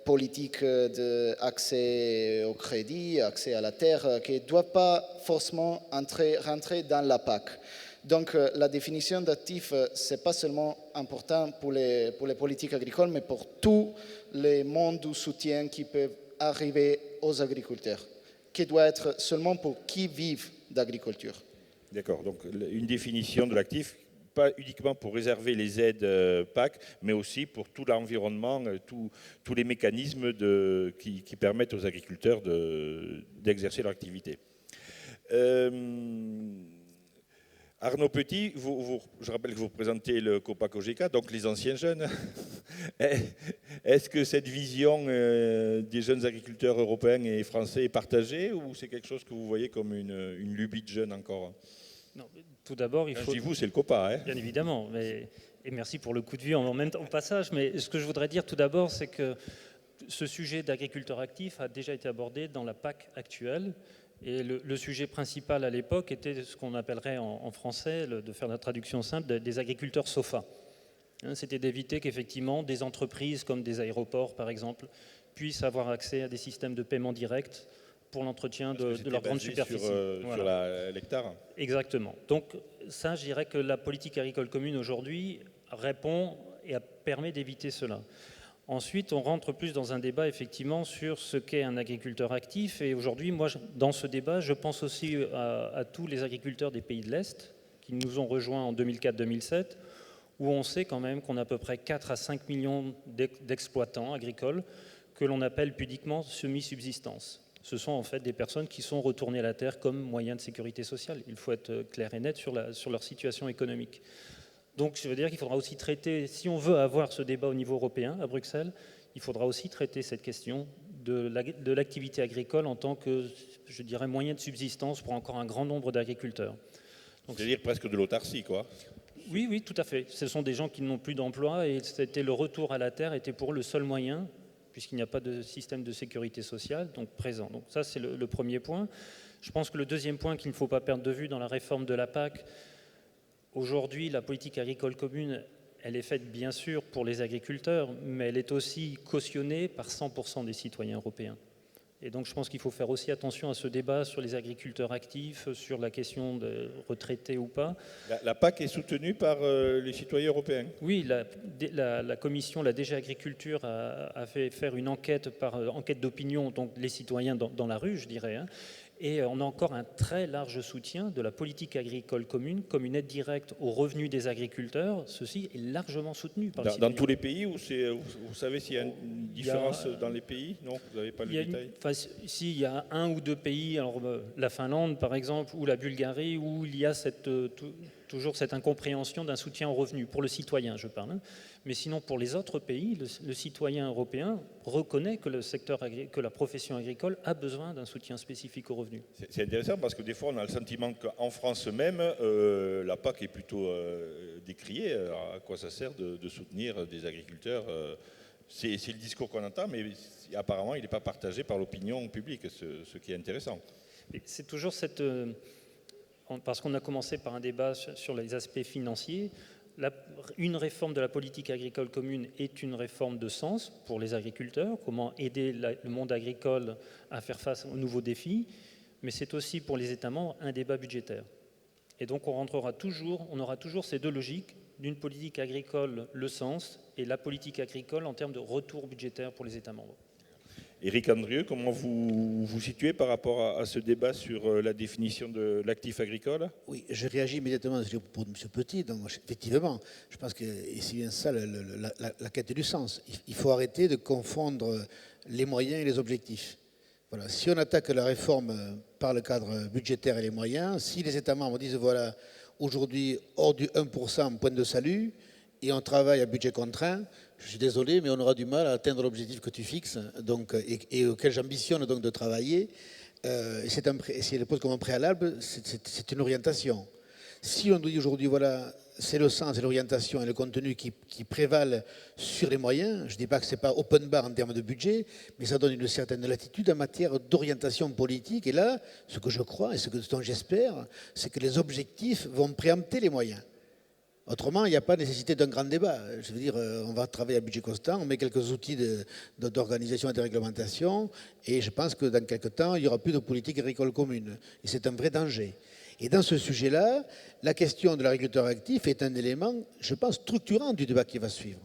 politique d'accès au crédit, accès à la terre, qui ne doit pas forcément rentrer dans la PAC. Donc, la définition d'actif, ce n'est pas seulement important pour les politiques agricoles, mais pour tous les mondes du soutien qui peuvent arriver aux agriculteurs, qui doit être seulement pour qui vivent d'agriculture. D'accord, donc une définition de l'actif, pas uniquement pour réserver les aides PAC, mais aussi pour tout l'environnement, tous les mécanismes qui permettent aux agriculteurs d'exercer leur activité. Arnaud Petit, je rappelle que vous représentez le COPA-COGECA, donc les anciens jeunes. Est-ce que cette vision des jeunes agriculteurs européens et français est partagée ou c'est quelque chose que vous voyez comme une lubie de jeunes encore? Non, tout d'abord, il faut... Je dis vous, c'est le COPA. Hein. Bien évidemment, et merci pour le coup de vue en même temps au passage, mais ce que je voudrais dire tout d'abord, c'est que ce sujet d'agriculteur actif a déjà été abordé dans la PAC actuelle. Et le sujet principal à l'époque était ce qu'on appellerait en français, de faire la traduction simple, des agriculteurs SOFA. C'était d'éviter qu'effectivement des entreprises comme des aéroports, par exemple, puissent avoir accès à des systèmes de paiement direct pour l'entretien de leur grande superficie. Sur l'hectare. Exactement. Donc ça, je dirais que la politique agricole commune aujourd'hui répond et permet d'éviter cela. Ensuite, on rentre plus dans un débat effectivement sur ce qu'est un agriculteur actif. Et aujourd'hui, moi, dans ce débat, je pense aussi à tous les agriculteurs des pays de l'Est qui nous ont rejoints en 2004-2007, où on sait quand même qu'on a à peu près 4 à 5 millions d'exploitants agricoles que l'on appelle pudiquement semi-subsistance. Ce sont en fait des personnes qui sont retournées à la terre comme moyen de sécurité sociale. Il faut être clair et net sur leur situation économique. Donc je veux dire qu'il faudra aussi traiter, si on veut avoir ce débat au niveau européen à Bruxelles, il faudra aussi traiter cette question de l'activité agricole en tant que, je dirais, moyen de subsistance pour encore un grand nombre d'agriculteurs. C'est-à-dire presque de l'autarcie, quoi. Oui, oui, tout à fait. Ce sont des gens qui n'ont plus d'emploi et c'était le retour à la terre était pour eux le seul moyen, puisqu'il n'y a pas de système de sécurité sociale, donc présent. Donc ça, c'est le premier point. Je pense que le deuxième point qu'il ne faut pas perdre de vue dans la réforme de la PAC, aujourd'hui, la politique agricole commune, elle est faite bien sûr pour les agriculteurs, mais elle est aussi cautionnée par 100% des citoyens européens. Et donc je pense qu'il faut faire aussi attention à ce débat sur les agriculteurs actifs, sur la question de retraités ou pas. La PAC est soutenue par les citoyens européens. Oui, la commission, la DG Agriculture a fait faire une enquête par enquête d'opinion, donc les citoyens dans la rue, je dirais, hein. Et on a encore un très large soutien de la politique agricole commune comme une aide directe aux revenus des agriculteurs. Ceci est largement soutenu par les citoyens. Dans tous les pays, vous savez s'il y a une différence dans les pays? Non, vous n'avez pas le détail? Si, il y a un ou deux pays, alors la Finlande par exemple, ou la Bulgarie, où il y a toujours cette incompréhension d'un soutien aux revenus, pour le citoyen je parle. Hein. Mais sinon pour les autres pays, le citoyen européen reconnaît que que la profession agricole a besoin d'un soutien spécifique aux revenus. C'est intéressant parce que des fois on a le sentiment qu'en France même, la PAC est plutôt décriée. À quoi ça sert de soutenir des agriculteurs? C'est le discours qu'on entend, mais apparemment il n'est pas partagé par l'opinion publique, ce qui est intéressant. C'est toujours parce qu'on a commencé par un débat sur les aspects financiers. Une réforme de la politique agricole commune est une réforme de sens pour les agriculteurs, comment aider le monde agricole à faire face aux nouveaux défis, mais c'est aussi pour les États membres un débat budgétaire. Et donc on aura toujours ces deux logiques, d'une politique agricole le sens et la politique agricole en termes de retour budgétaire pour les États membres. Éric Andrieux, comment vous vous situez par rapport à ce débat sur la définition de l'actif agricole? Oui, je réagis immédiatement pour M. Petit. Donc, effectivement, je pense que c'est bien ça la quête du sens. Il faut arrêter de confondre les moyens et les objectifs. Voilà. Si on attaque la réforme par le cadre budgétaire et les moyens, si les États membres disent voilà, aujourd'hui, hors du 1%, point de salut, et on travaille à budget contraint, je suis désolé, mais on aura du mal à atteindre l'objectif que tu fixes donc, et auquel j'ambitionne donc de travailler. Si elle le pose comme un préalable, c'est une orientation. Si on nous dit aujourd'hui, voilà, c'est le sens et l'orientation et le contenu qui prévalent sur les moyens, je ne dis pas que ce n'est pas open bar en termes de budget, mais ça donne une certaine latitude en matière d'orientation politique. Et là, ce que je crois et ce dont j'espère, c'est que les objectifs vont préempter les moyens. Autrement, il n'y a pas nécessité d'un grand débat. Je veux dire, on va travailler à budget constant, on met quelques outils d'organisation et de réglementation, et je pense que dans quelques temps, il n'y aura plus de politique agricole commune. Et c'est un vrai danger. Et dans ce sujet-là, la question de l'agriculteur actif est un élément, je pense, structurant du débat qui va suivre.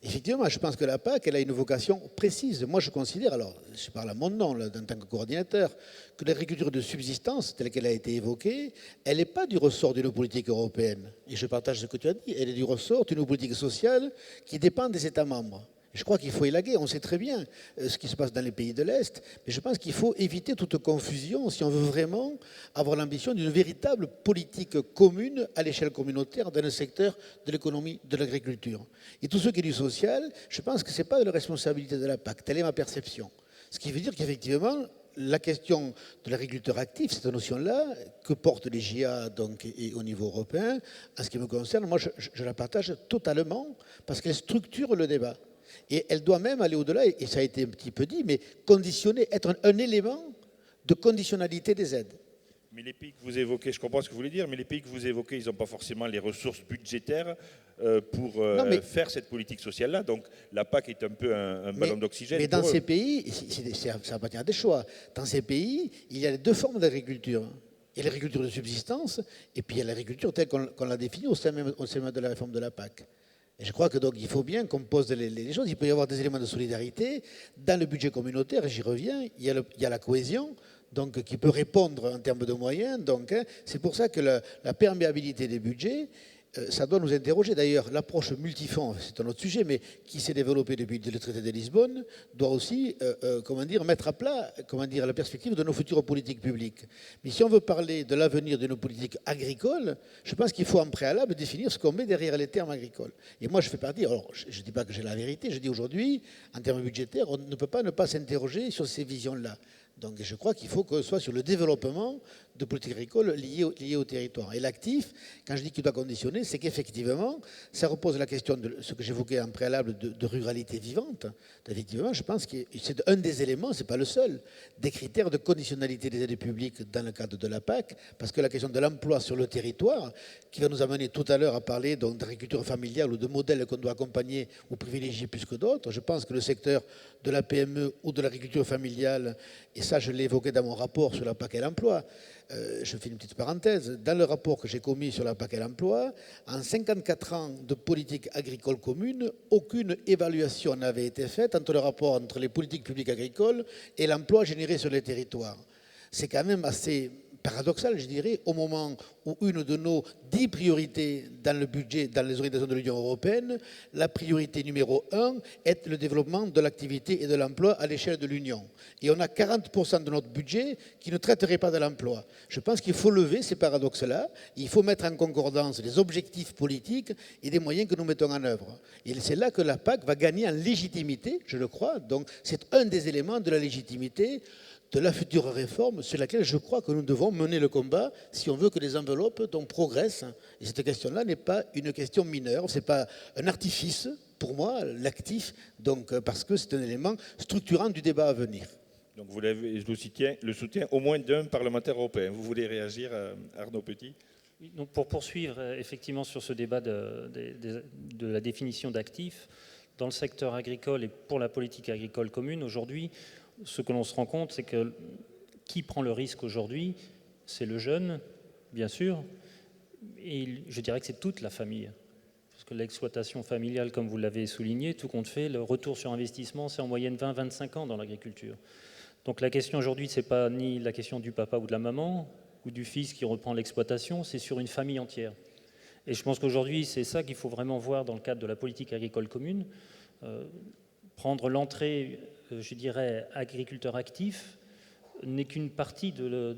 Effectivement, je pense que la PAC, elle a une vocation précise. Moi, je considère, alors, je parle à mon nom, là, en tant que coordinateur, que l'agriculture de subsistance, telle qu'elle a été évoquée, elle n'est pas du ressort d'une politique européenne. Et je partage ce que tu as dit, elle est du ressort d'une politique sociale qui dépend des États membres. Je crois qu'il faut élaguer. On sait très bien ce qui se passe dans les pays de l'Est, mais je pense qu'il faut éviter toute confusion si on veut vraiment avoir l'ambition d'une véritable politique commune à l'échelle communautaire dans le secteur de l'économie, de l'agriculture. Et tout ce qui est du social, je pense que ce n'est pas de la responsabilité de la PAC. Telle est ma perception. Ce qui veut dire qu'effectivement, la question de l'agriculteur actif, cette notion-là, que portent les JA donc, et au niveau européen, en ce qui me concerne, moi je la partage totalement parce qu'elle structure le débat. Et elle doit même aller au-delà, et ça a été un petit peu dit, mais conditionner, être un élément de conditionnalité des aides. Mais les pays que vous évoquez, je comprends ce que vous voulez dire, mais les pays que vous évoquez, ils n'ont pas forcément les ressources budgétaires pour faire cette politique sociale-là. Donc la PAC est un peu un ballon d'oxygène. Mais dans ces pays, ça appartient à des choix. Dans ces pays, il y a les deux formes d'agriculture. Il y a l'agriculture de subsistance, et puis il y a l'agriculture telle qu'on l'a définie au sein même de la réforme de la PAC. Et je crois que donc il faut bien qu'on pose les choses. Il peut y avoir des éléments de solidarité. Dans le budget communautaire, et j'y reviens, il y a la cohésion. donc qui peut répondre en termes de moyens. Donc, hein, c'est pour ça que la perméabilité des budgets, ça doit nous interroger. D'ailleurs, l'approche multifonds, c'est un autre sujet, mais qui s'est développée depuis le traité de Lisbonne, doit aussi mettre à plat la perspective de nos futures politiques publiques. Mais si on veut parler de l'avenir de nos politiques agricoles, je pense qu'il faut en préalable définir ce qu'on met derrière les termes agricoles. Et moi, je fais partie, alors je ne dis pas que j'ai la vérité, je dis aujourd'hui, en termes budgétaires, on ne peut pas ne pas s'interroger sur ces visions-là. Donc je crois qu'il faut que ce soit sur le développement de politiques agricoles liées au territoire. Et l'actif, quand je dis qu'il doit conditionner, c'est qu'effectivement, ça repose la question de ce que j'évoquais en préalable de ruralité vivante. Effectivement, je pense que c'est un des éléments, ce n'est pas le seul, des critères de conditionnalité des aides publiques dans le cadre de la PAC, parce que la question de l'emploi sur le territoire, qui va nous amener tout à l'heure à parler d'agriculture familiale ou de modèles qu'on doit accompagner ou privilégier plus que d'autres, je pense que le secteur de la PME ou de l'agriculture familiale, et ça je l'ai évoqué dans mon rapport sur la PAC et l'emploi, je fais une petite parenthèse, dans le rapport que j'ai commis sur la PAC et l'emploi, en 54 ans de politique agricole commune, aucune évaluation n'avait été faite entre le rapport entre les politiques publiques agricoles et l'emploi généré sur les territoires. C'est quand même assez paradoxal, je dirais, au moment où une de nos 10 priorités dans le budget, dans les orientations de l'Union européenne, la priorité numéro 1 est le développement de l'activité et de l'emploi à l'échelle de l'Union. Et on a 40% de notre budget qui ne traiterait pas de l'emploi. Je pense qu'il faut lever ces paradoxes-là, il faut mettre en concordance les objectifs politiques et les moyens que nous mettons en œuvre. Et c'est là que la PAC va gagner en légitimité, je le crois. Donc c'est un des éléments de la légitimité de la future réforme sur laquelle je crois que nous devons mener le combat si on veut que les enveloppes progressent. Et cette question-là n'est pas une question mineure, ce n'est pas un artifice, pour moi, l'actif, parce que c'est un élément structurant du débat à venir. Donc vous avez le soutien au moins d'un parlementaire européen. Vous voulez réagir, Arnaud Petit ? Oui, donc pour poursuivre effectivement sur ce débat de la définition d'actifs, dans le secteur agricole et pour la politique agricole commune, aujourd'hui, ce que l'on se rend compte, c'est que qui prend le risque aujourd'hui, c'est le jeune, bien sûr, et je dirais que c'est toute la famille. Parce que l'exploitation familiale, comme vous l'avez souligné, tout compte fait, le retour sur investissement, c'est en moyenne 20-25 ans dans l'agriculture. Donc la question aujourd'hui, ce n'est pas ni la question du papa ou de la maman, ou du fils qui reprend l'exploitation, c'est sur une famille entière. Et je pense qu'aujourd'hui, c'est ça qu'il faut vraiment voir dans le cadre de la politique agricole commune, prendre l'entrée, je dirais, agriculteur actif n'est qu'une partie de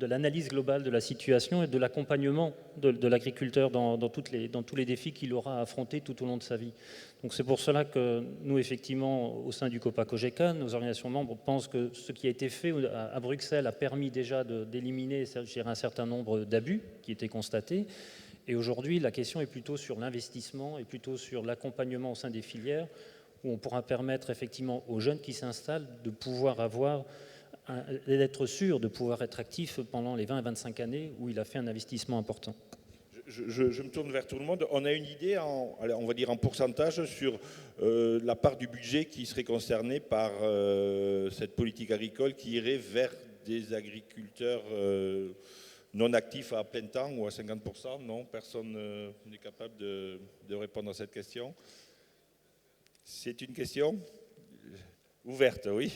l'analyse globale de la situation et de l'accompagnement de l'agriculteur dans tous les défis qu'il aura à affronter tout au long de sa vie. Donc c'est pour cela que nous, effectivement, au sein du COPA-COGECA, nos organisations membres pensent que ce qui a été fait à Bruxelles a permis déjà d'éliminer un certain nombre d'abus qui étaient constatés. Et aujourd'hui, la question est plutôt sur l'investissement et plutôt sur l'accompagnement au sein des filières, où on pourra permettre effectivement aux jeunes qui s'installent de pouvoir d'être sûr de pouvoir être actif pendant les 20 à 25 années où il a fait un investissement important. Je me tourne vers tout le monde. On a une idée, on va dire en pourcentage, sur la part du budget qui serait concernée par cette politique agricole qui irait vers des agriculteurs non actifs à plein temps ou à 50%. Non, personne n'est capable de répondre à cette question. C'est une question ouverte, oui.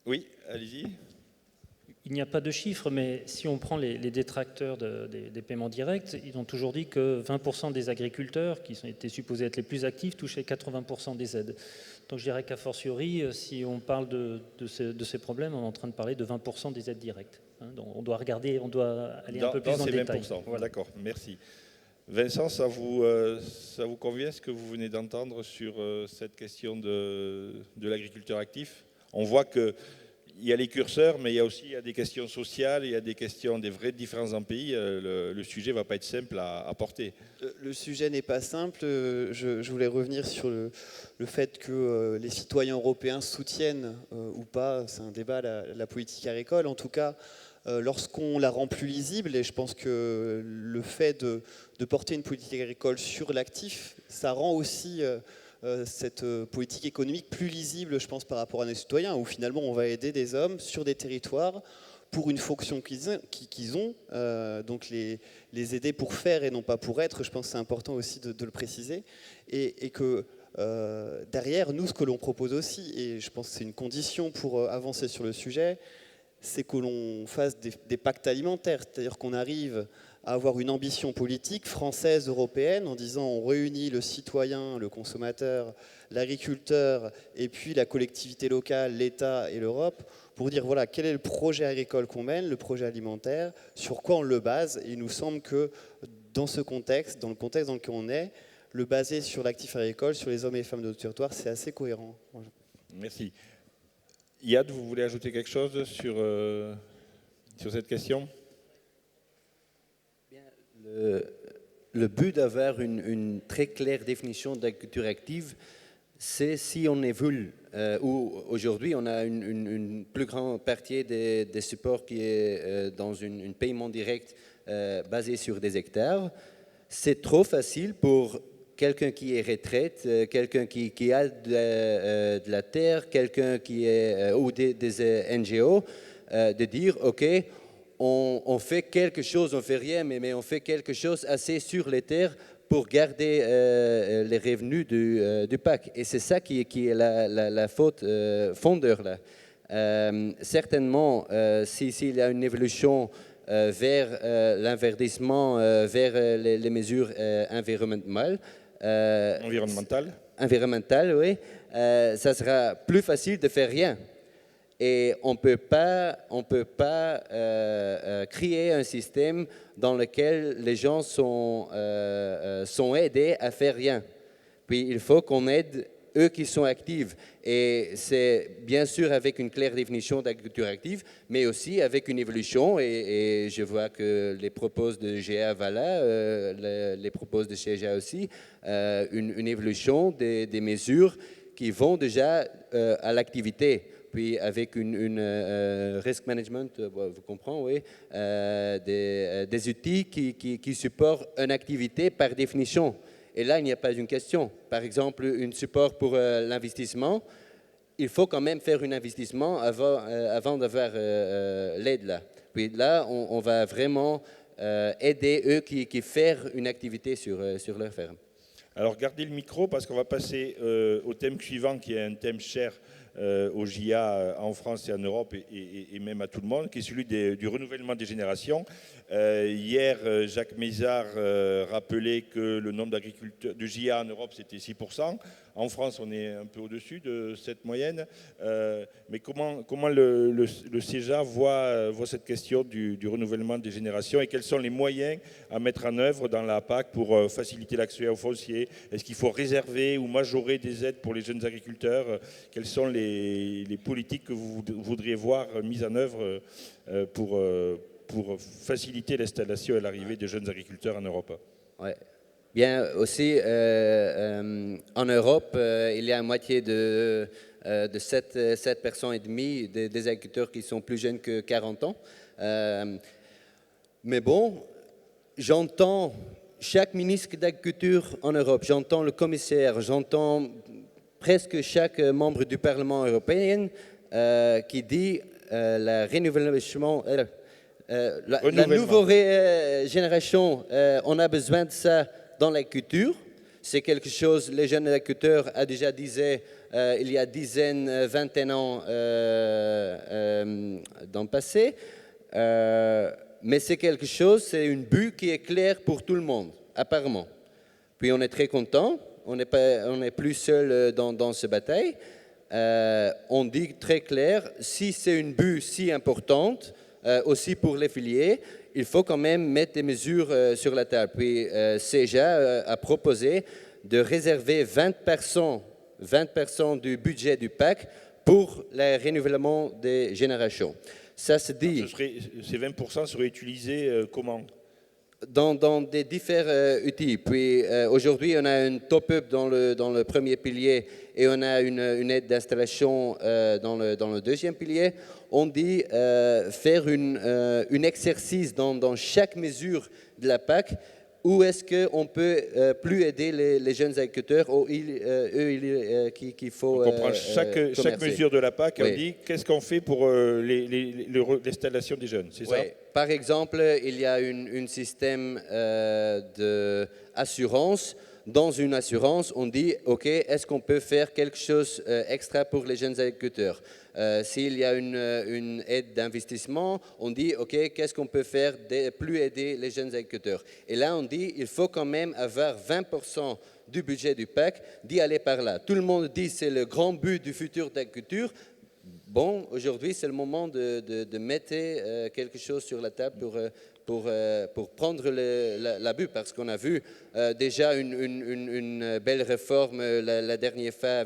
Oui, allez-y. Il n'y a pas de chiffres, mais si on prend les détracteurs des paiements directs, ils ont toujours dit que 20% des agriculteurs, qui étaient supposés être les plus actifs, touchaient 80% des aides. Donc je dirais qu'a fortiori, si on parle de ces problèmes, on est en train de parler de 20% des aides directes. Donc on doit aller un peu plus dans le détail. 20%, voilà. D'accord, merci. Vincent, ça vous convient ce que vous venez d'entendre sur cette question de l'agriculteur actif ? On voit qu'il y a les curseurs, mais il y a aussi des questions sociales, il y a des vraies différences en pays. Le sujet ne va pas être simple à porter. Le sujet n'est pas simple. Je voulais revenir sur le fait que les citoyens européens soutiennent ou pas, c'est un débat, la politique agricole. En tout cas, lorsqu'on la rend plus lisible, et je pense que le fait de porter une politique agricole sur l'actif, ça rend aussi cette politique économique plus lisible, je pense, par rapport à nos citoyens, où finalement on va aider des hommes sur des territoires pour une fonction qu'ils ont, donc les aider pour faire et non pas pour être. Je pense que c'est important aussi de le préciser, et que derrière, nous, ce que l'on propose aussi, et je pense que c'est une condition pour avancer sur le sujet, c'est que l'on fasse des pactes alimentaires, c'est-à-dire qu'on arrive à avoir une ambition politique française, européenne, en disant on réunit le citoyen, le consommateur, l'agriculteur, et puis la collectivité locale, l'État et l'Europe, pour dire voilà, quel est le projet agricole qu'on mène, le projet alimentaire, sur quoi on le base. Et il nous semble que dans ce contexte, dans le contexte dans lequel on est, le baser sur l'actif agricole, sur les hommes et les femmes de notre territoire, c'est assez cohérent. Merci. Yad, vous voulez ajouter quelque chose sur cette question? Le but d'avoir une très claire définition d'agriculture active, c'est si on évolue, où aujourd'hui on a une plus grande partie des supports qui est dans un paiement direct basé sur des hectares. C'est trop facile pour quelqu'un qui est retraite, quelqu'un qui a de la terre, quelqu'un qui est, ou des NGO, de dire, OK, on fait quelque chose, on ne fait rien, mais on fait quelque chose assez sur les terres pour garder les revenus du PAC. Et c'est ça qui est la faute fondeur là. Certainement, s'il y a une évolution vers l'inverdissement, vers les mesures environnementales, oui, ça sera plus facile de faire rien. Et on peut pas créer un système dans lequel les gens sont aidés à faire rien. Puis il faut qu'on aide eux qui sont actifs. Et c'est bien sûr avec une claire définition d'agriculture active, mais aussi avec une évolution. Et je vois que les propos de GA Vala, les propos de CGA aussi, une évolution des mesures qui vont déjà à l'activité. Puis avec une risk management, vous comprenez, oui, des outils qui supportent une activité par définition. Et là, il n'y a pas une question. Par exemple, un support pour l'investissement, il faut quand même faire un investissement avant d'avoir l'aide là. Puis là, on va vraiment aider eux qui font une activité sur leur ferme. Alors gardez le micro parce qu'on va passer au thème suivant qui est un thème cher au JA en France et en Europe et même à tout le monde, qui est celui du renouvellement des générations. Hier, Jacques Mézard rappelait que le nombre d'agriculteurs du JA en Europe, c'était 6%. En France, on est un peu au-dessus de cette moyenne. Mais comment le CEJA voit cette question du renouvellement des générations et quels sont les moyens à mettre en œuvre dans la PAC pour faciliter l'accès au foncier? Est-ce qu'il faut réserver ou majorer des aides pour les jeunes agriculteurs? Quelles sont les politiques que vous voudriez voir mises en œuvre pour faciliter l'installation et l'arrivée des jeunes agriculteurs en Europe? Ouais. Bien, aussi, en Europe, il y a une moitié de 7% et demi des agriculteurs qui sont plus jeunes que 40 ans. Mais bon, j'entends chaque ministre d'Agriculture en Europe, j'entends le commissaire, j'entends presque chaque membre du Parlement européen qui dit la renouvellement... la nouvelle génération, on a besoin de ça dans l'agriculture. C'est quelque chose, les jeunes agriculteurs a déjà disait il y a vingtaine ans dans le passé. Mais c'est quelque chose, c'est une but qui est claire pour tout le monde, apparemment. Puis on est très content, on n'est plus seul dans cette bataille. On dit très clair, si c'est une but si importante, aussi pour les filiers, il faut quand même mettre des mesures sur la table. Puis CEJA a proposé de réserver 20% du budget du PAC pour le renouvellement des générations. Ça se dit... Ces 20% seraient utilisés comment? Dans des différents outils. Puis aujourd'hui, on a un top-up dans le premier pilier et on a une aide d'installation dans le deuxième pilier. On dit faire un exercice dans chaque mesure de la PAC où est-ce qu'on peut plus aider les jeunes agriculteurs ou eux qu'il faut on comprend chaque mesure de la PAC, oui. On dit qu'est-ce qu'on fait pour l'installation des jeunes, c'est ça? Par exemple, il y a un système d'assurance dans une assurance, on dit, OK, est-ce qu'on peut faire quelque chose extra pour les jeunes agriculteurs? S'il y a une aide d'investissement, on dit, OK, qu'est-ce qu'on peut faire de plus aider les jeunes agriculteurs? Et là, on dit, il faut quand même avoir 20% du budget du PAC d'y aller par là. Tout le monde dit c'est le grand but du futur d'agriculture. Bon, aujourd'hui, c'est le moment de mettre quelque chose sur la table pour prendre l'abus, parce qu'on a vu déjà une belle réforme la dernière fois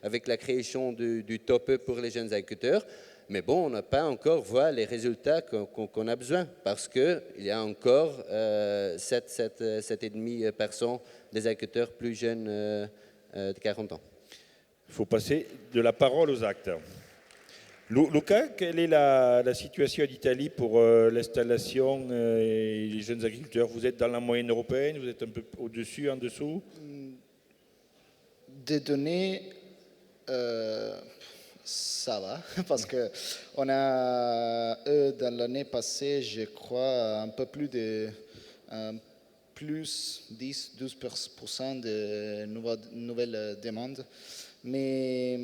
avec la création du top-up pour les jeunes agriculteurs. Mais bon, on n'a pas encore vu les résultats qu'on a besoin, parce qu'il y a encore 7,5% des agriculteurs plus jeunes de 40 ans. Il faut passer de la parole aux actes. Luca, quelle est la situation en Italie pour l'installation et les jeunes agriculteurs? Vous êtes dans la moyenne européenne? Vous êtes un peu au-dessus, en dessous? Des données, ça va, parce qu'on a, dans l'année passée, je crois, un peu plus de plus 10-12% de nouvelles demandes. Mais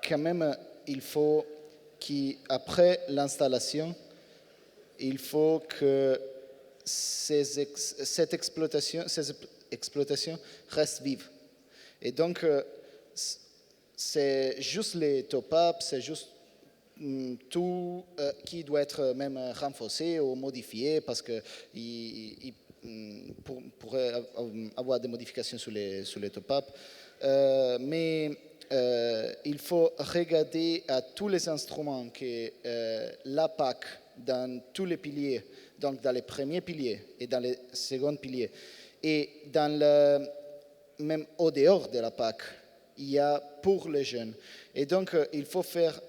quand même, il faut qu'après l'installation, il faut que cette exploitation reste vive. Et donc, c'est juste les top-up, c'est juste tout qui doit être même renforcé ou modifié, parce qu'il pourrait avoir des modifications sur les top-up. Mais il faut regarder à tous les instruments que la PAC, dans tous les piliers, donc dans les premiers piliers et dans les seconds piliers, et même au dehors de la PAC, il y a pour les jeunes. Et donc, il faut faire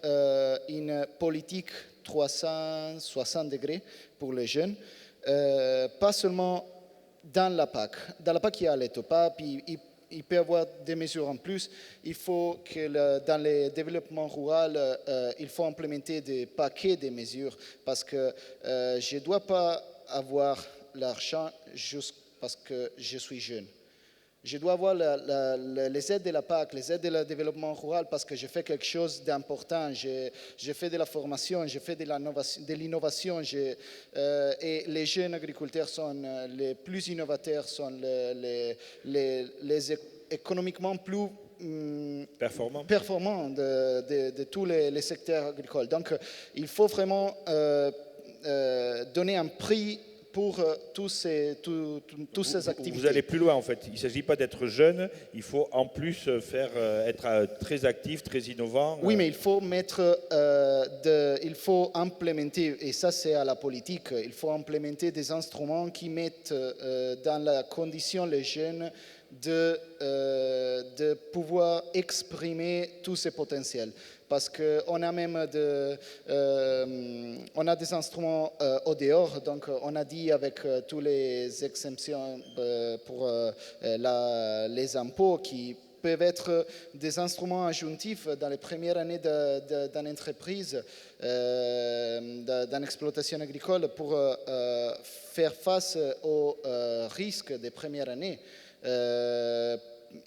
une politique 360 degrés pour les jeunes, pas seulement dans la PAC. Dans la PAC, il y a les top-up, il peut y avoir des mesures en plus. Il faut que dans le développement rural, il faut implémenter des paquets de mesures, parce que je ne dois pas avoir l'argent juste parce que je suis jeune. Je dois avoir les aides de la PAC, les aides de développement rural, parce que je fais quelque chose d'important. Je fais de la formation, je fais de l'innovation. Et les jeunes agriculteurs sont les plus innovateurs, sont les économiquement plus performants de tous les secteurs agricoles. Donc, il faut vraiment donner un prix pour tous ces activités. Vous allez plus loin, en fait. Il ne s'agit pas d'être jeune, il faut en plus être très actif, très innovant. Oui, mais il faut il faut implémenter, et ça c'est à la politique, il faut implémenter des instruments qui mettent dans la condition les jeunes de pouvoir exprimer tous ces potentiels. Parce qu'on a même on a des instruments au dehors, donc on a dit avec toutes les exemptions pour les impôts qui peuvent être des instruments adjonctifs dans les premières années d'une entreprise, d'une exploitation agricole, pour faire face aux risques des premières années.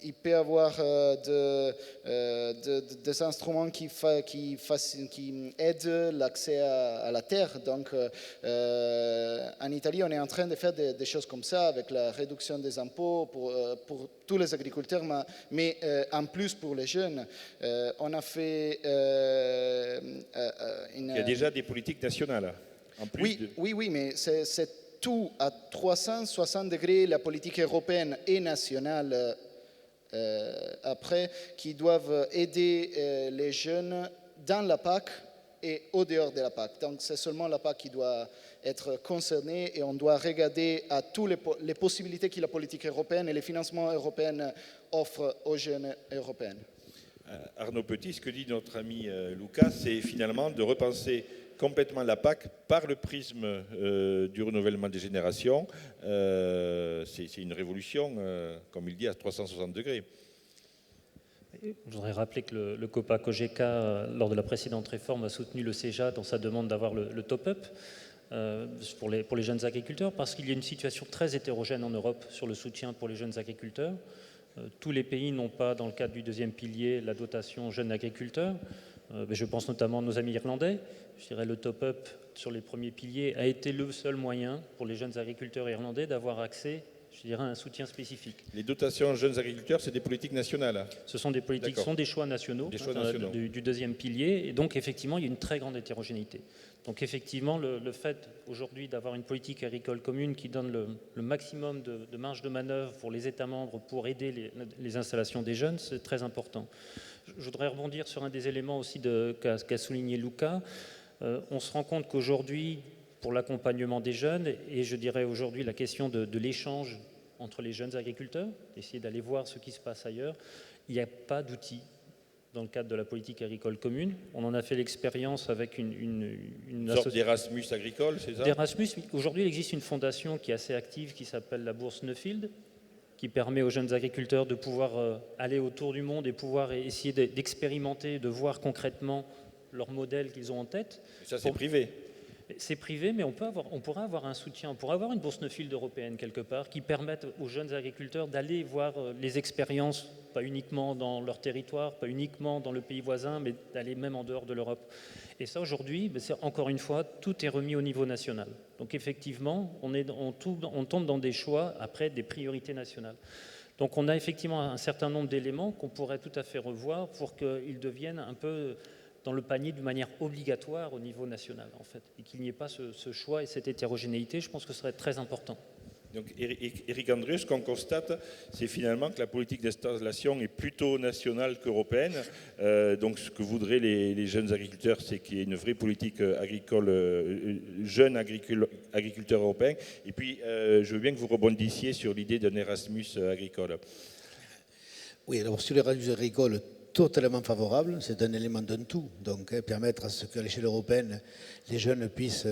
Il peut y avoir des instruments qui aident l'accès à la terre. Donc, en Italie, on est en train de faire des choses comme ça, avec la réduction des impôts pour tous les agriculteurs, mais en plus pour les jeunes. On a fait Il y a déjà des politiques nationales. En plus oui, mais c'est tout à 360 degrés, la politique européenne et nationale après, qui doivent aider les jeunes dans la PAC et au dehors de la PAC. Donc c'est seulement la PAC qui doit être concernée, et on doit regarder à toutes les possibilités que la politique européenne et les financements européens offrent aux jeunes européens. Arnaud Petit, ce que dit notre ami Lucas, c'est finalement de repenser complètement la PAC par le prisme du renouvellement des générations. C'est une révolution, comme il dit, à 360 degrés. Je voudrais rappeler que le COPA-COGECA, lors de la précédente réforme, a soutenu le CEJA dans sa demande d'avoir le top-up. pour les jeunes agriculteurs, parce qu'il y a une situation très hétérogène en Europe sur le soutien pour les jeunes agriculteurs. Tous les pays n'ont pas, dans le cadre du deuxième pilier, la dotation jeunes agriculteurs. Je pense notamment à nos amis irlandais. Je dirais le top-up sur les premiers piliers a été le seul moyen pour les jeunes agriculteurs irlandais d'avoir accès, je dirais, à un soutien spécifique. Les dotations jeunes agriculteurs, c'est des politiques nationales? Ce sont des politiques, ce sont des choix nationaux, du deuxième pilier, et donc effectivement il y a une très grande hétérogénéité. Donc effectivement le fait aujourd'hui d'avoir une politique agricole commune qui donne le maximum de marge de manœuvre pour les États membres pour aider les installations des jeunes, c'est très important. Je voudrais rebondir sur un des éléments aussi qu'a souligné Luca. On se rend compte qu'aujourd'hui, pour l'accompagnement des jeunes, et je dirais aujourd'hui la question de l'échange entre les jeunes agriculteurs, essayer d'aller voir ce qui se passe ailleurs, il n'y a pas d'outils dans le cadre de la politique agricole commune. On en a fait l'expérience avec une sorte d'Erasmus agricole, c'est ça? D'Erasmus, aujourd'hui il existe une fondation qui est assez active qui s'appelle la bourse Nuffield, qui permet aux jeunes agriculteurs de pouvoir aller autour du monde et pouvoir essayer d'expérimenter, de voir concrètement leur modèle qu'ils ont en tête. Et ça, c'est privé? C'est privé, mais on pourrait avoir un soutien, on pourrait avoir une bourse Nuffield européenne quelque part qui permette aux jeunes agriculteurs d'aller voir les expériences, pas uniquement dans leur territoire, pas uniquement dans le pays voisin, mais d'aller même en dehors de l'Europe. Et ça, aujourd'hui, encore une fois, tout est remis au niveau national. Donc effectivement, on tombe dans des choix, après, des priorités nationales. Donc on a effectivement un certain nombre d'éléments qu'on pourrait tout à fait revoir pour qu'ils deviennent un peu dans le panier de manière obligatoire au niveau national, en fait, et qu'il n'y ait pas ce choix et cette hétérogénéité. Je pense que ce serait très important. Donc, Éric Andrieu, ce qu'on constate, c'est finalement que la politique d'installation est plutôt nationale qu'européenne. Donc, ce que voudraient les jeunes agriculteurs, c'est qu'il y ait une vraie politique agricole, jeune agriculteur européen. Et puis, je veux bien que vous rebondissiez sur l'idée d'un Erasmus agricole. Oui, alors sur l'Erasmus agricole, totalement favorable, c'est un élément d'un tout. Donc, permettre à ce qu'à l'échelle européenne, les jeunes puissent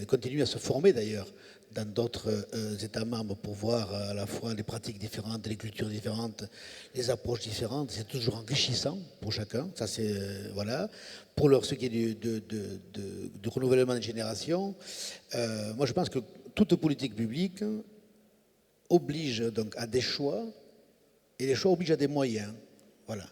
continuer à se former d'ailleurs dans d'autres États membres pour voir à la fois les pratiques différentes, les cultures différentes, les approches différentes. C'est toujours enrichissant pour chacun. Ça, c'est voilà. Pour ce qui est du renouvellement des générations, moi je pense que toute politique publique oblige donc à des choix, et les choix obligent à des moyens. Voilà.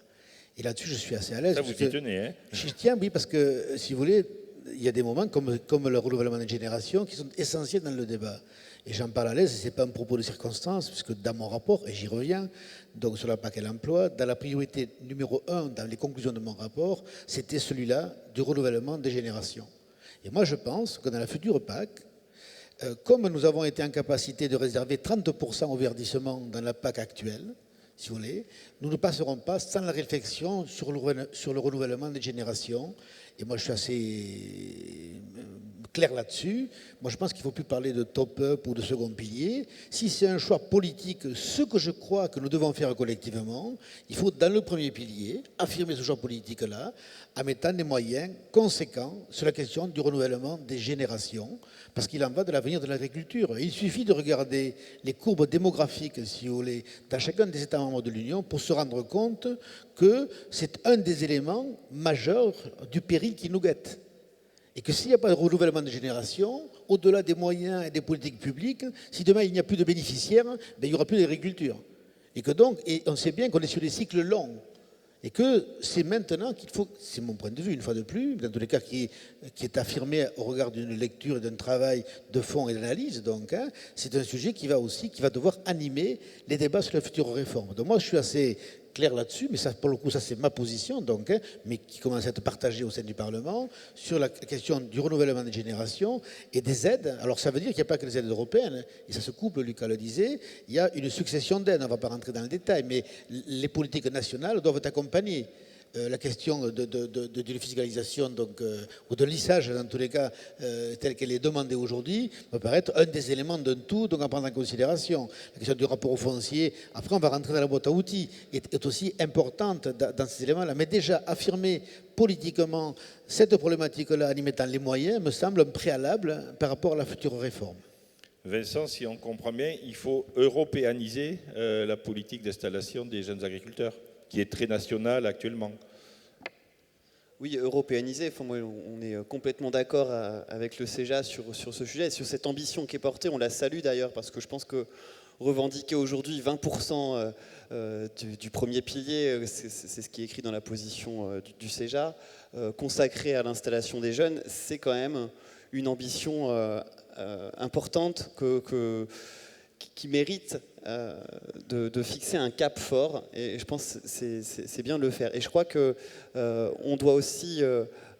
Et là-dessus, je suis assez à l'aise. Ça, vous y tenez, hein? Je tiens, oui, parce que, si vous voulez, il y a des moments comme le renouvellement des générations qui sont essentiels dans le débat. Et j'en parle à l'aise, et ce n'est pas un propos de circonstance, puisque dans mon rapport, et j'y reviens, donc sur la PAC et l'emploi, dans la priorité numéro 1, dans les conclusions de mon rapport, c'était celui-là du renouvellement des générations. Et moi, je pense que dans la future PAC, comme nous avons été en capacité de réserver 30% au verdissement dans la PAC actuelle, si vous voulez, nous ne passerons pas sans la réflexion sur le renouvellement des générations. Et moi, je suis assez clair là-dessus. Moi, je pense qu'il ne faut plus parler de top-up ou de second pilier. Si c'est un choix politique, ce que je crois que nous devons faire collectivement, il faut, dans le premier pilier, affirmer ce choix politique-là en mettant des moyens conséquents sur la question du renouvellement des générations, parce qu'il en va de l'avenir de l'agriculture. Il suffit de regarder les courbes démographiques, si vous voulez, dans chacun des États membres de l'Union pour se rendre compte que c'est un des éléments majeurs du péril qui nous guette. Et que s'il n'y a pas de renouvellement de génération, au-delà des moyens et des politiques publiques, si demain il n'y a plus de bénéficiaires, ben, il n'y aura plus d'agriculture. Et que donc, et on sait bien qu'on est sur des cycles longs. Et que c'est maintenant qu'il faut, c'est mon point de vue une fois de plus, dans tous les cas qui est affirmé au regard d'une lecture et d'un travail de fond et d'analyse, donc hein, c'est un sujet qui va devoir animer les débats sur la future réforme. Donc moi je suis assez clair là-dessus, mais ça, pour le coup, ça c'est ma position, donc, hein, mais qui commence à être partagée au sein du Parlement, sur la question du renouvellement des générations et des aides. Alors ça veut dire qu'il n'y a pas que les aides européennes, hein, et ça se couple, Lucas le disait, il y a une succession d'aides, on ne va pas rentrer dans le détail, mais les politiques nationales doivent accompagner la question d'une fiscalisation donc, ou d'un lissage, dans tous les cas, telle qu'elle est demandée aujourd'hui, me paraît être un des éléments d'un tout donc à prendre en considération. La question du rapport au foncier, après on va rentrer dans la boîte à outils, est aussi importante dans ces éléments-là. Mais déjà, affirmer politiquement cette problématique-là en y mettant les moyens me semble un préalable par rapport à la future réforme. Vincent, si on comprend bien, il faut européaniser la politique d'installation des jeunes agriculteurs, qui est très nationale actuellement. Oui, européanisé. Enfin, moi, on est complètement d'accord avec le CEJA sur ce sujet. Et sur cette ambition qui est portée, on la salue d'ailleurs, parce que je pense que revendiquer aujourd'hui 20% du premier pilier, c'est ce qui est écrit dans la position du CEJA, consacré à l'installation des jeunes, c'est quand même une ambition importante qui mérite de fixer un cap fort, et je pense que c'est bien de le faire. Et je crois qu'on doit aussi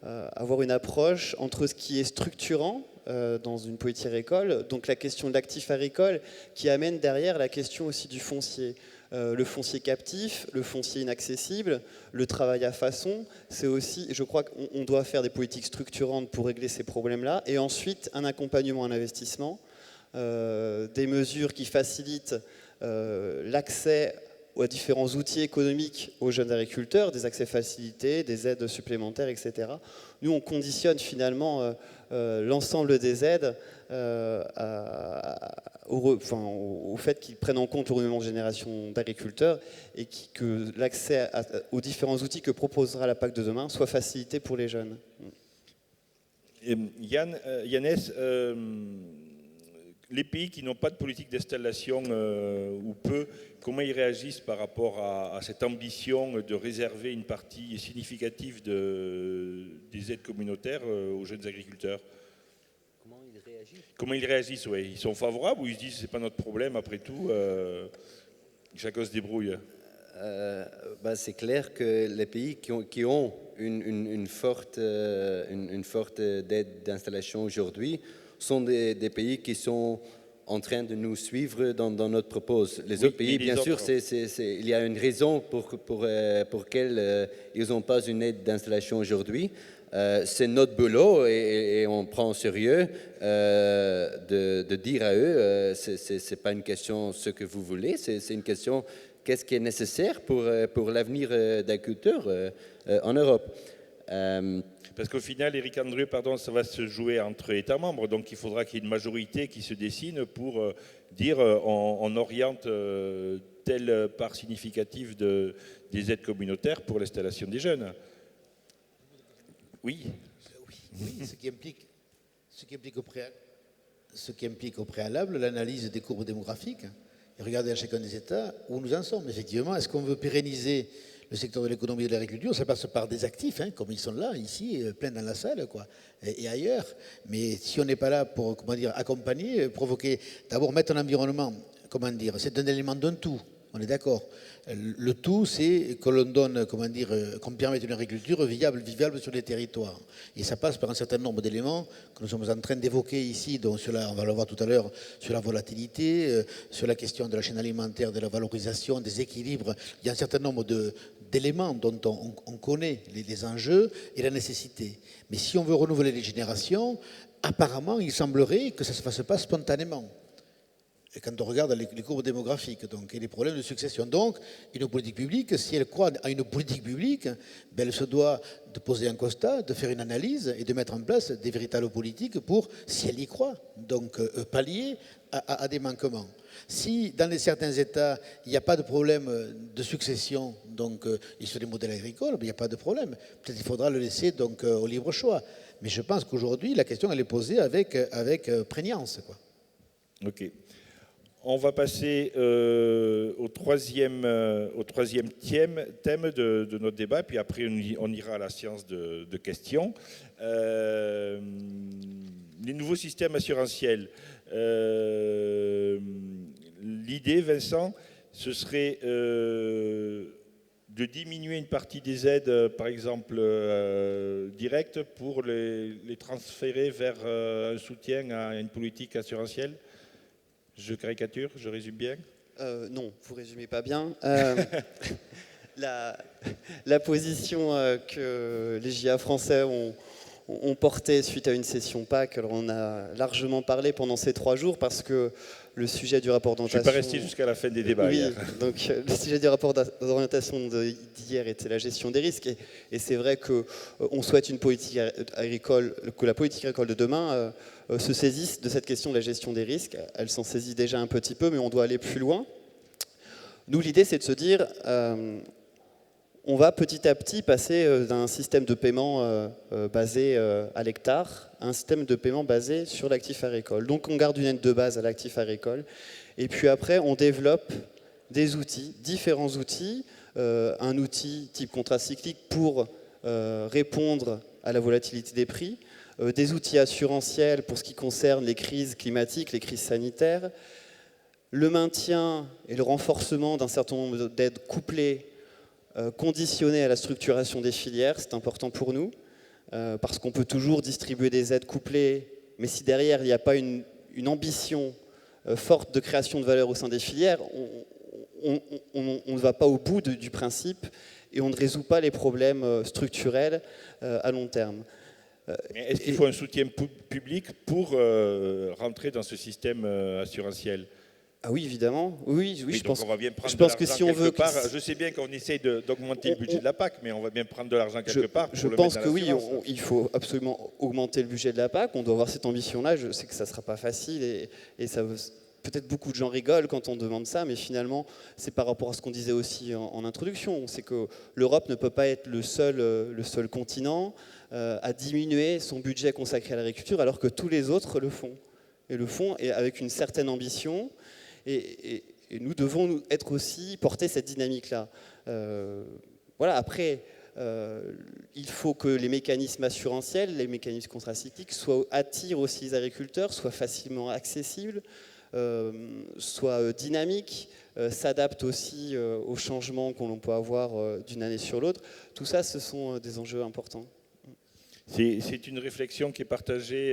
avoir une approche entre ce qui est structurant dans une politique agricole, donc la question de l'actif agricole, qui amène derrière la question aussi du foncier. Le foncier captif, le foncier inaccessible, le travail à façon, c'est aussi, je crois qu'on doit faire des politiques structurantes pour régler ces problèmes-là, et ensuite un accompagnement à l'investissement, des mesures qui facilitent l'accès aux différents outils économiques aux jeunes agriculteurs, des accès facilités, des aides supplémentaires, etc. Nous, on conditionne finalement l'ensemble des aides au fait qu'ils prennent en compte le renouvellement de génération d'agriculteurs et que l'accès aux différents outils que proposera la PAC de demain soit facilité pour les jeunes. Yannès, les pays qui n'ont pas de politique d'installation ou peu, comment ils réagissent par rapport à cette ambition de réserver une partie significative des aides communautaires aux jeunes agriculteurs? Comment ils réagissent, ouais. Ils sont favorables ou ils se disent c'est pas notre problème, après tout, chacun se débrouille? C'est clair que les pays qui ont une forte aide d'installation aujourd'hui sont des pays qui sont en train de nous suivre dans notre propos. Les autres pays, bien sûr, il y a une raison pour laquelle ils n'ont pas une aide d'installation aujourd'hui. C'est notre boulot et on prend au sérieux de dire à eux, c'est pas une question ce que vous voulez, c'est une question qu'est-ce qui est nécessaire pour l'avenir d'agriculture en Europe. Parce qu'au final, Éric Andrieu, ça va se jouer entre États membres, donc il faudra qu'il y ait une majorité qui se dessine pour dire on oriente telle part significative des aides communautaires pour l'installation des jeunes. Oui. Oui, ce qui implique au préalable l'analyse des courbes démographiques et regarder à chacun des États où nous en sommes. Effectivement, est-ce qu'on veut pérenniser le secteur de l'économie et de l'agriculture? Ça passe par des actifs, hein, comme ils sont là, ici, plein dans la salle, quoi, et ailleurs. Mais si on n'est pas là pour, accompagner, provoquer, d'abord mettre un environnement, c'est un élément d'un tout. On est d'accord. Le tout, c'est que l'on donne, qu'on permette une agriculture viable, vivable sur les territoires. Et ça passe par un certain nombre d'éléments que nous sommes en train d'évoquer ici, donc on va le voir tout à l'heure, sur la volatilité, sur la question de la chaîne alimentaire, de la valorisation, des équilibres. Il y a un certain nombre d'éléments dont on connaît les enjeux et la nécessité. Mais si on veut renouveler les générations, apparemment, il semblerait que ça ne se fasse pas spontanément. Et quand on regarde les courbes démographiques et les problèmes de succession. Donc, une politique publique, si elle croit à une politique publique, elle se doit de poser un constat, de faire une analyse et de mettre en place des véritables politiques pour, si elle y croit, donc pallier à des manquements. Si dans certains États, il n'y a pas de problème de succession, et sur les modèles agricoles, il n'y a pas de problème. Peut-être qu'il faudra le laisser au libre choix. Mais je pense qu'aujourd'hui, la question, elle est posée avec prégnance, quoi. Ok. On va passer au troisième thème de notre débat, puis après on ira à la séance de questions. Les nouveaux systèmes assurantiels. L'idée, Vincent, ce serait de diminuer une partie des aides, par exemple directes, pour les transférer vers un soutien à une politique assurantielle. Je caricature, je résume bien? Non, vous ne résumez pas bien. La position que les JA français ont portée suite à une session PAC, alors on a largement parlé pendant ces 3 jours parce que le sujet du rapport d'orientation... Je ne suis pas resté jusqu'à la fin des débats. Oui, hier. donc le sujet du rapport d'orientation d'hier était la gestion des risques. Et c'est vrai qu'on souhaite une politique agricole, que la politique agricole de demain se saisisse de cette question de la gestion des risques. Elle s'en saisit déjà un petit peu, mais on doit aller plus loin. Nous, l'idée, c'est de se dire, on va petit à petit passer d'un système de paiement basé à l'hectare à un système de paiement basé sur l'actif agricole. Donc on garde une aide de base à l'actif agricole, et puis après on développe des outils, différents outils, un outil type contrat cyclique pour répondre à la volatilité des prix, des outils assurantiels pour ce qui concerne les crises climatiques, les crises sanitaires, le maintien et le renforcement d'un certain nombre d'aides couplées, conditionnées à la structuration des filières, c'est important pour nous, parce qu'on peut toujours distribuer des aides couplées, mais si derrière il n'y a pas une ambition forte de création de valeur au sein des filières, on ne va pas au bout du principe et on ne résout pas les problèmes structurels à long terme. Est-ce qu'il faut un soutien public pour rentrer dans ce système assurantiel? Ah oui, évidemment. Oui, je pense. On va bien prendre je pense que de si on veut, part, je sais bien qu'on essaie d'augmenter le budget de la PAC, mais on va bien prendre de l'argent quelque part. Je pense que oui, il faut absolument augmenter le budget de la PAC. On doit avoir cette ambition-là. Je sais que ça ne sera pas facile et ça peut-être beaucoup de gens rigolent quand on demande ça, mais finalement, c'est par rapport à ce qu'on disait aussi en introduction. C'est que l'Europe ne peut pas être le seul continent à diminuer son budget consacré à l'agriculture, alors que tous les autres le font. Et le font avec une certaine ambition. Et nous devons être aussi porter cette dynamique-là. Voilà. Après, il faut que les mécanismes assurantiels, les mécanismes contracycliques attirent aussi les agriculteurs, soient facilement accessibles, soient dynamiques, s'adaptent aussi aux changements qu'on peut avoir d'une année sur l'autre. Tout ça, ce sont des enjeux importants. C'est une réflexion qui est partagée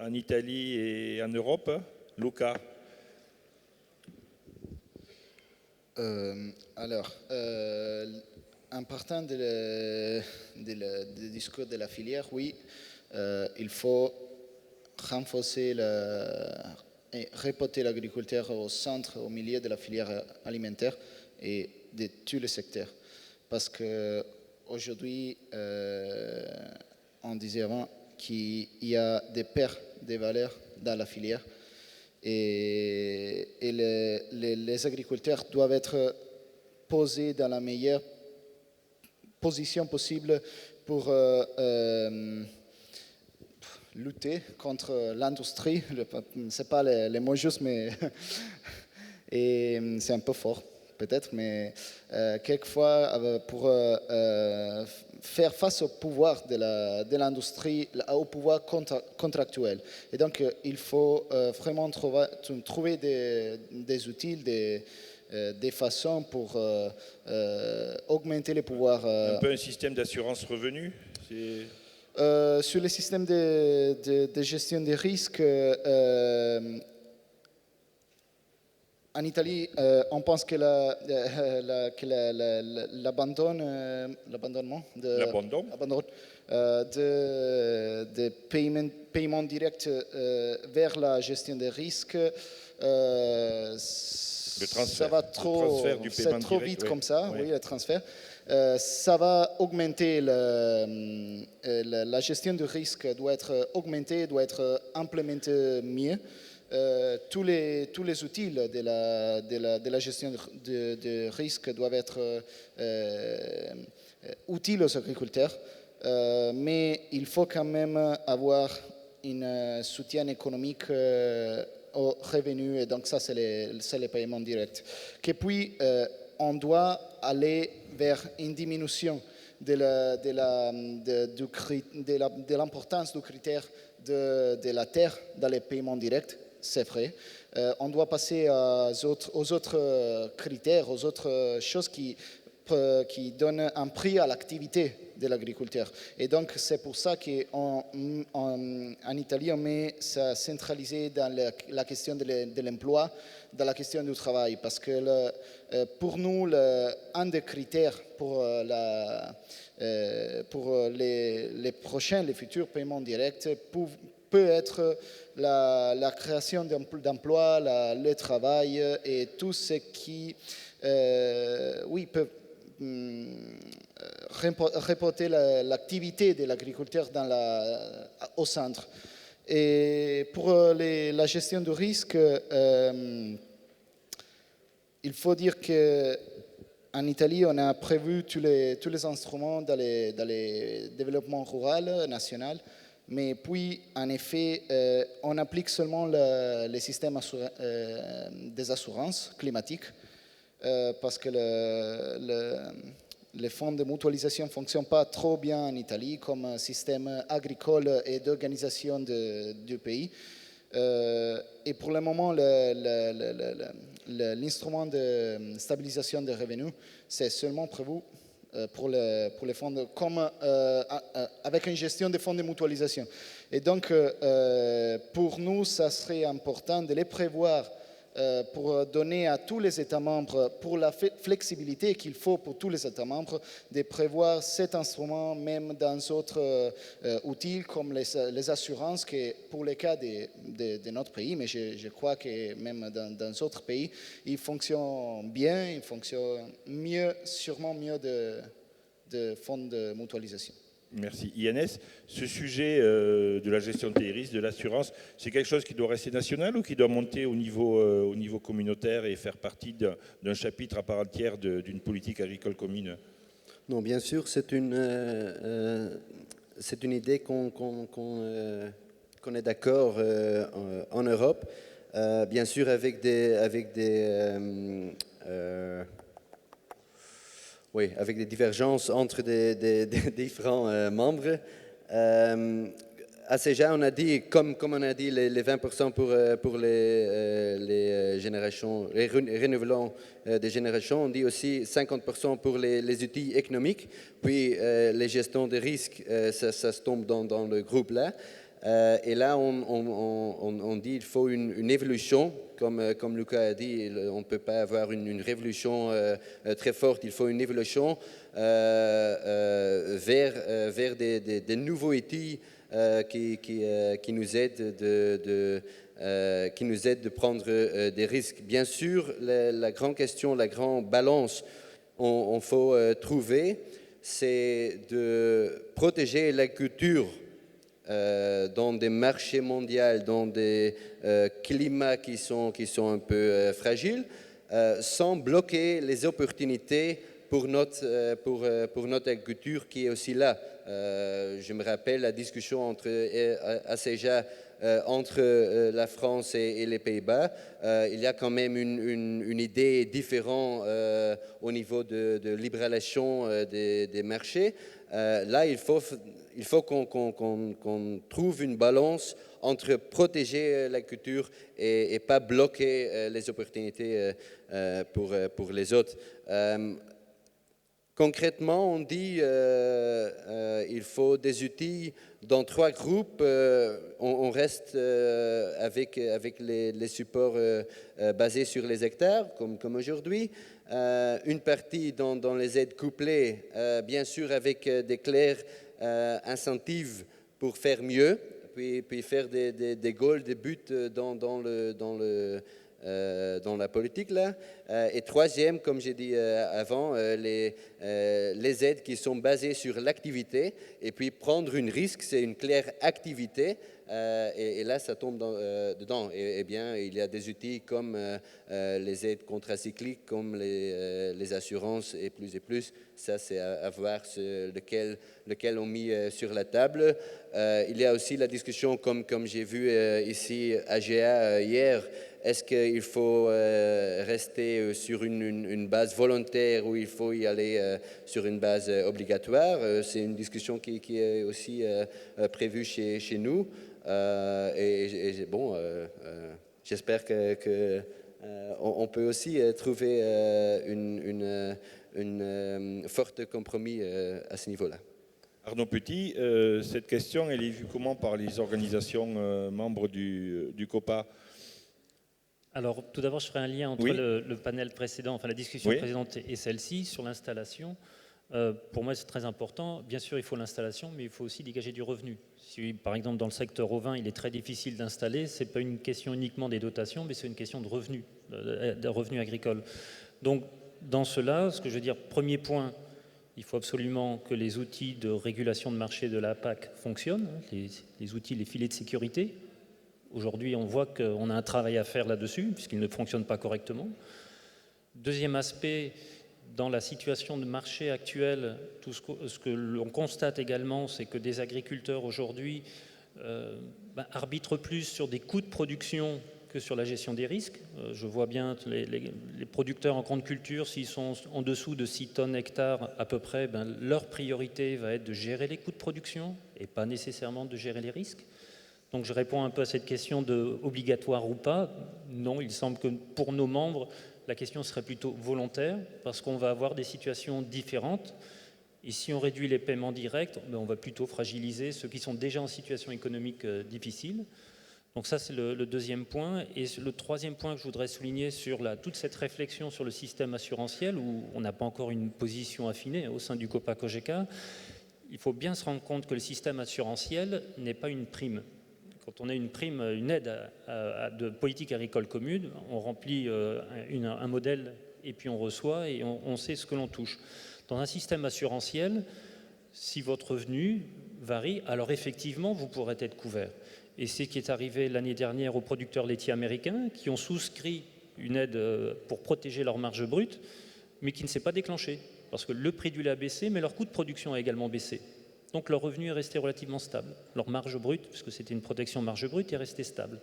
en Italie et en Europe. Luca? En partant du discours de la filière, oui, il faut renforcer et reporter l'agriculteur au centre, au milieu de la filière alimentaire et de tous les secteurs. Parce qu'aujourd'hui, on disait avant qu'il y a des pertes de valeur dans la filière. Et les agriculteurs doivent être posés dans la meilleure position possible pour lutter contre l'industrie. Ce n'est pas les mots justes, mais et c'est un peu fort peut-être, mais quelquefois pour faire face au pouvoir de l'industrie, au pouvoir contractuel. Et donc, il faut vraiment trouver des outils, des façons pour augmenter les pouvoirs. Un peu un système d'assurance revenu? Sur le système de gestion des risques, en Italie, on pense que l'abandonnement de paiement direct vers la gestion des risques, ça va trop vite comme ça, oui, le transfert. Ça va augmenter, la gestion du risque doit être augmentée, doit être implémentée mieux. Tous les outils de la gestion de risque doivent être utiles aux agriculteurs, mais il faut quand même avoir un soutien économique aux revenus, et donc ça c'est les paiements directs. Et puis on doit aller vers une diminution de l'importance du critère de la terre dans les paiements directs. C'est vrai. On doit passer aux autres critères, aux autres choses qui donnent un prix à l'activité de l'agriculteur. Et donc, c'est pour ça qu'en Italie, on met ça centralisé dans la question de l'emploi, dans la question du travail. Parce que pour nous, un des critères pour les futurs paiements directs peut être la création d'emplois, le travail et tout ce qui peut reporter l'activité de l'agriculteur au centre. Et pour la gestion du risque, il faut dire que en Italie, on a prévu tous les instruments dans les développements rural national, mais puis, en effet, on applique seulement les systèmes des assurances climatiques, parce que les fonds de mutualisation ne fonctionnent pas trop bien en Italie comme système agricole et d'organisation du pays. Et pour le moment, l'instrument de stabilisation des revenus, c'est seulement prévu pour les fonds, avec une gestion des fonds de mutualisation. Et donc, pour nous, ça serait important de les prévoir pour donner à tous les États membres, pour la flexibilité qu'il faut pour tous les États membres, de prévoir cet instrument même dans d'autres outils comme les assurances, qui pour le cas de notre pays, mais je crois que même dans d'autres pays, ils fonctionnent bien, ils fonctionnent mieux, sûrement mieux de fonds de mutualisation. Merci. INS, ce sujet de la gestion des risques, de l'assurance, c'est quelque chose qui doit rester national ou qui doit monter au niveau communautaire et faire partie d'un chapitre à part entière d'une politique agricole commune? Non, bien sûr, c'est une idée qu'on est d'accord en Europe, bien sûr avec des divergences entre des différents membres. À CEJA, on a dit, comme on a dit, les 20% pour les générations, les renouvelants des générations, on dit aussi 50% pour les outils économiques, puis les gestions de risques, ça se tombe dans le groupe là. Et là, on dit qu'il faut une évolution, comme Luca a dit, on ne peut pas avoir une révolution très forte, il faut une évolution vers des nouveaux outils qui nous aident de prendre des risques. Bien sûr, la grande question, la grande balance on faut trouver, c'est de protéger la culture dans des marchés mondiaux, dans des climats qui sont un peu fragiles, sans bloquer les opportunités pour notre agriculture qui est aussi là. Je me rappelle la discussion à CEJA entre la France et les Pays-Bas. Il y a quand même une idée différente au niveau de libéralisation des marchés. Là, il faut qu'on trouve une balance entre protéger la culture et pas bloquer les opportunités pour les autres. Concrètement, on dit il faut des outils dans 3 groupes. On reste avec les supports basés sur les hectares, comme aujourd'hui. Une partie dans les aides couplées, bien sûr avec des clairs incentives pour faire mieux, puis faire des goals, des buts dans la politique là. Et troisième, comme j'ai dit avant, les aides qui sont basées sur l'activité, et puis prendre un risque, c'est une claire activité, et là ça tombe dedans. Et bien il y a des outils comme les aides contracycliques, comme les assurances et plus. Ça c'est à voir lequel on met sur la table. Il y a aussi la discussion, comme j'ai vu ici à GA hier. Est-ce qu'il faut rester sur une base volontaire ou il faut y aller sur une base obligatoire? C'est une discussion qui est aussi prévue chez nous. Et bon, j'espère qu'on peut aussi trouver une forte compromis à ce niveau-là. Arnaud Petit, cette question, elle est vue comment par les organisations membres du COPA? Alors, tout d'abord, je ferai un lien entre le panel précédent, enfin la discussion précédente et celle-ci sur l'installation. Pour moi, c'est très important. Bien sûr, il faut l'installation, mais il faut aussi dégager du revenu. Si, par exemple, dans le secteur ovin, il est très difficile d'installer, ce n'est pas une question uniquement des dotations, mais c'est une question de revenus agricoles. Donc, dans cela, ce que je veux dire, premier point, il faut absolument que les outils de régulation de marché de la PAC fonctionnent, les outils, les filets de sécurité. Aujourd'hui, on voit qu'on a un travail à faire là-dessus, puisqu'ils ne fonctionnent pas correctement. Deuxième aspect, dans la situation de marché actuelle, tout ce que l'on constate également, c'est que des agriculteurs aujourd'hui arbitrent plus sur des coûts de production que sur la gestion des risques. Je vois bien les producteurs en grande culture, s'ils sont en dessous de 6 tonnes hectares à peu près, leur priorité va être de gérer les coûts de production et pas nécessairement de gérer les risques. Donc je réponds un peu à cette question de obligatoire ou pas. Non, il semble que pour nos membres, la question serait plutôt volontaire parce qu'on va avoir des situations différentes. Et si on réduit les paiements directs, on va plutôt fragiliser ceux qui sont déjà en situation économique difficile. Donc ça, c'est le deuxième point. Et le troisième point que je voudrais souligner sur toute cette réflexion sur le système assurantiel, où on n'a pas encore une position affinée au sein du COPA-COGECA, il faut bien se rendre compte que le système assurantiel n'est pas une prime. Quand on a une prime, une aide de politique agricole commune, on remplit un modèle et puis on reçoit et on sait ce que l'on touche. Dans un système assurantiel, si votre revenu varie, alors effectivement, vous pourrez être couvert. Et c'est ce qui est arrivé l'année dernière aux producteurs laitiers américains qui ont souscrit une aide pour protéger leur marge brute, mais qui ne s'est pas déclenchée. Parce que le prix du lait a baissé, mais leur coût de production a également baissé. Donc leur revenu est resté relativement stable. Leur marge brute, puisque c'était une protection marge brute, est restée stable.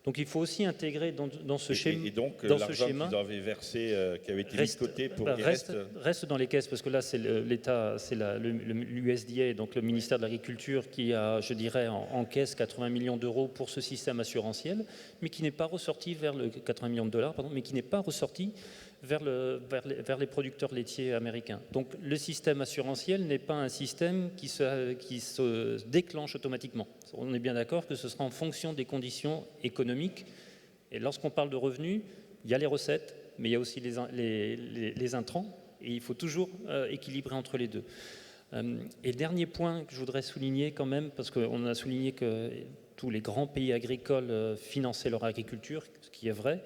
Donc il faut aussi intégrer dans ce schéma. Et donc l'argent qu'ils avaient versé, qui avait été mis de côté pour reste dans les caisses, parce que là c'est l'État, c'est l'USDA, donc le ministère de l'Agriculture, qui a, je dirais, en caisse 80 millions d'euros pour ce système assurantiel, mais qui n'est pas ressorti vers le 80 millions de dollars, pardon, mais qui n'est pas ressorti vers les producteurs laitiers américains. Donc le système assurantiel n'est pas un système qui se déclenche automatiquement. On est bien d'accord que ce sera en fonction des conditions économiques. Et lorsqu'on parle de revenus, il y a les recettes, mais il y a aussi les intrants, et il faut toujours équilibrer entre les deux. Et dernier point que je voudrais souligner quand même, parce qu'on a souligné que tous les grands pays agricoles finançaient leur agriculture, ce qui est vrai.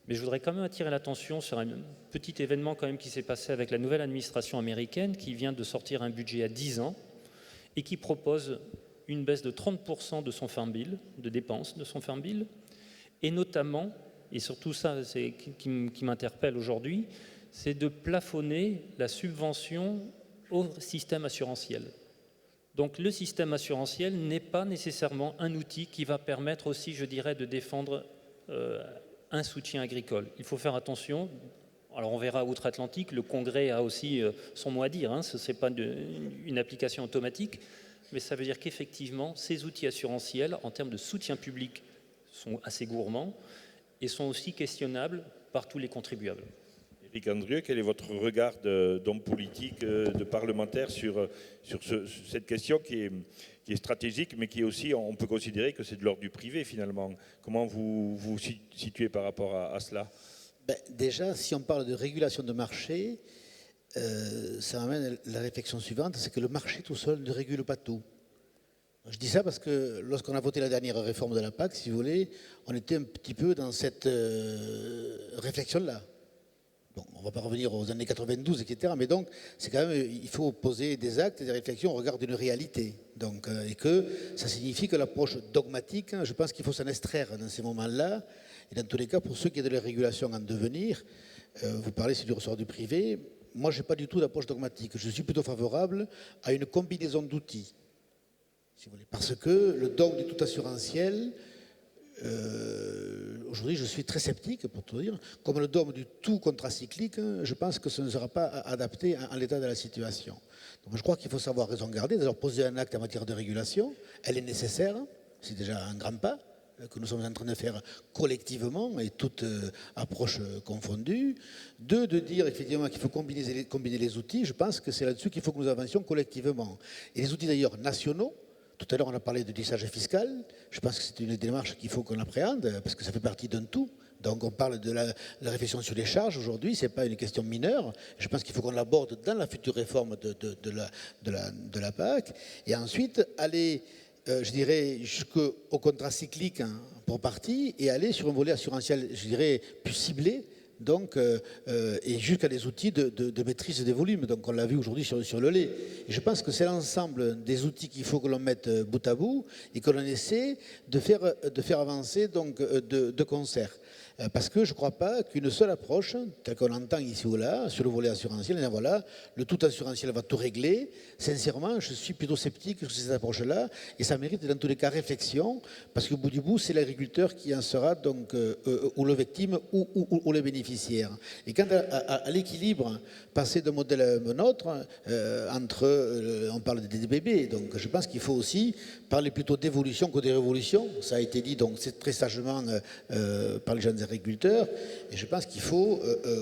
Mais je voudrais quand même attirer l'attention sur un petit événement quand même qui s'est passé avec la nouvelle administration américaine qui vient de sortir un budget à 10 ans et qui propose une baisse de 30% de son Farm Bill, de dépenses de son Farm Bill, et notamment, et surtout ça c'est qui m'interpelle aujourd'hui, c'est de plafonner la subvention au système assurantiel. Donc le système assurantiel n'est pas nécessairement un outil qui va permettre aussi, je dirais, de défendre un soutien agricole. Il faut faire attention. Alors on verra outre-Atlantique, le Congrès a aussi son mot à dire, hein. Ce n'est pas une application automatique, mais ça veut dire qu'effectivement, ces outils assurantiels, en termes de soutien public, sont assez gourmands et sont aussi questionnables par tous les contribuables. Éric Andrieu, quel est votre regard d'homme politique, de parlementaire sur cette question qui est stratégique, mais qui est aussi, on peut considérer que c'est de l'ordre du privé finalement. Comment vous vous situez par rapport à cela? Déjà, si on parle de régulation de marché, ça m'amène à la réflexion suivante, c'est que le marché tout seul ne régule pas tout. Je dis ça parce que lorsqu'on a voté la dernière réforme de la PAC, si vous voulez, on était un petit peu dans cette réflexion-là. Bon, on ne va pas revenir aux années 92, etc. Mais donc, c'est quand même, il faut poser des actes et des réflexions au regard d'une réalité. Donc, et que ça signifie que l'approche dogmatique, je pense qu'il faut s'en extraire dans ces moments-là. Et dans tous les cas, pour ceux qui ont de la régulation en devenir, vous parlez, c'est du ressort du privé. Moi, je n'ai pas du tout d'approche dogmatique. Je suis plutôt favorable à une combinaison d'outils, si vous voulez. Parce que le dogme du tout assurantiel, aujourd'hui, je suis très sceptique, pour tout dire. Comme le dogme du tout contracyclique, je pense que ce ne sera pas adapté à l'état de la situation. Donc, je crois qu'il faut savoir raison garder. D'ailleurs, poser un acte en matière de régulation, elle est nécessaire. C'est déjà un grand pas que nous sommes en train de faire collectivement et toutes approches confondues. De dire effectivement qu'il faut combiner les outils, je pense que c'est là-dessus qu'il faut que nous avancions collectivement. Et les outils d'ailleurs nationaux, tout à l'heure on a parlé de lissage fiscal, je pense que c'est une démarche qu'il faut qu'on appréhende parce que ça fait partie d'un tout. Donc on parle de la réflexion sur les charges aujourd'hui, ce n'est pas une question mineure. Je pense qu'il faut qu'on l'aborde dans la future réforme de la PAC. Et ensuite aller, je dirais, jusqu'au contrat cyclique pour partie et aller sur un volet assurantiel, je dirais, plus ciblé. Donc, et jusqu'à des outils de maîtrise des volumes. Donc on l'a vu aujourd'hui sur le lait. Et je pense que c'est l'ensemble des outils qu'il faut que l'on mette bout à bout et que l'on essaie de faire avancer donc, de concert. Parce que je ne crois pas qu'une seule approche, telle qu'on l'entend ici ou là, sur le volet assurantiel, voilà, le tout assurantiel va tout régler. Sincèrement, je suis plutôt sceptique sur cette approche-là, et ça mérite dans tous les cas réflexion, parce qu'au bout du bout, c'est l'agriculteur qui en sera donc ou le victime ou le bénéficiaire. Et quant à l'équilibre passé d'un modèle à un autre, on parle des bébés, donc je pense qu'il faut aussi parler plutôt d'évolution que de révolution. Ça a été dit donc c'est très sagement par les jeunes agriculteurs, et je pense qu'il faut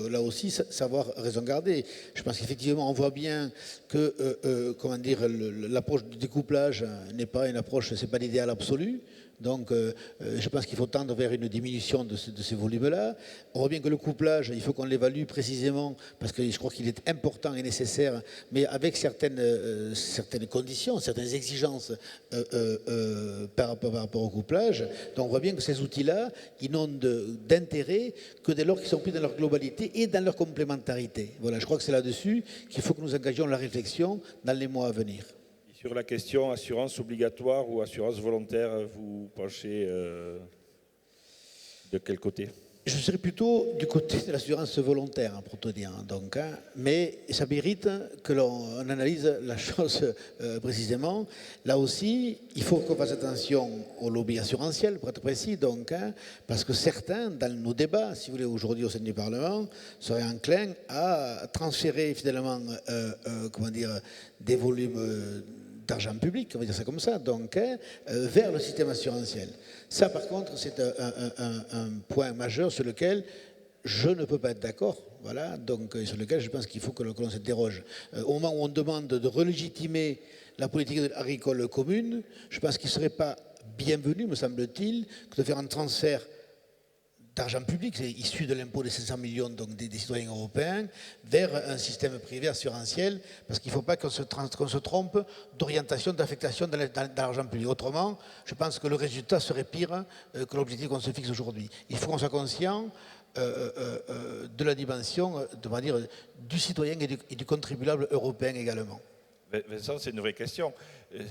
là aussi savoir raison garder. Je pense qu'effectivement on voit bien que comment dire, l'approche du découplage n'est pas une approche, c'est pas l'idéal absolu. Donc, je pense qu'il faut tendre vers une diminution de ces volumes-là. On voit bien que le couplage, il faut qu'on l'évalue précisément, parce que je crois qu'il est important et nécessaire, mais avec certaines conditions, certaines exigences par rapport au couplage. Donc, on voit bien que ces outils-là, ils n'ont d'intérêt que dès lors qu'ils sont pris dans leur globalité et dans leur complémentarité. Voilà, je crois que c'est là-dessus qu'il faut que nous engagions la réflexion dans les mois à venir. Sur la question assurance obligatoire ou assurance volontaire, vous penchez de quel côté? Je serais plutôt du côté de l'assurance volontaire, pour tout dire. Donc, mais ça mérite que l'on analyse la chose précisément. Là aussi, il faut qu'on fasse attention au lobby assurantiel, pour être précis, donc, parce que certains, dans nos débats, si vous voulez, aujourd'hui au sein du Parlement, seraient enclins à transférer finalement comment dire, des volumes d'argent public, on va dire ça comme ça, donc vers le système assurantiel. Ça, par contre, c'est un point majeur sur lequel je ne peux pas être d'accord, voilà, donc sur lequel je pense qu'il faut que l'on s'interroge. Au moment où on demande de relégitimer la politique agricole commune, je pense qu'il ne serait pas bienvenu, me semble-t-il, que de faire un transfert d'argent public, c'est issu de l'impôt des 500 millions donc des citoyens européens, vers un système privé assurantiel, parce qu'il ne faut pas qu'on se trompe d'orientation, d'affectation dans l'argent public. Autrement, je pense que le résultat serait pire que l'objectif qu'on se fixe aujourd'hui. Il faut qu'on soit conscient de la dimension du citoyen et du contribuable européen également. Vincent, c'est une vraie question.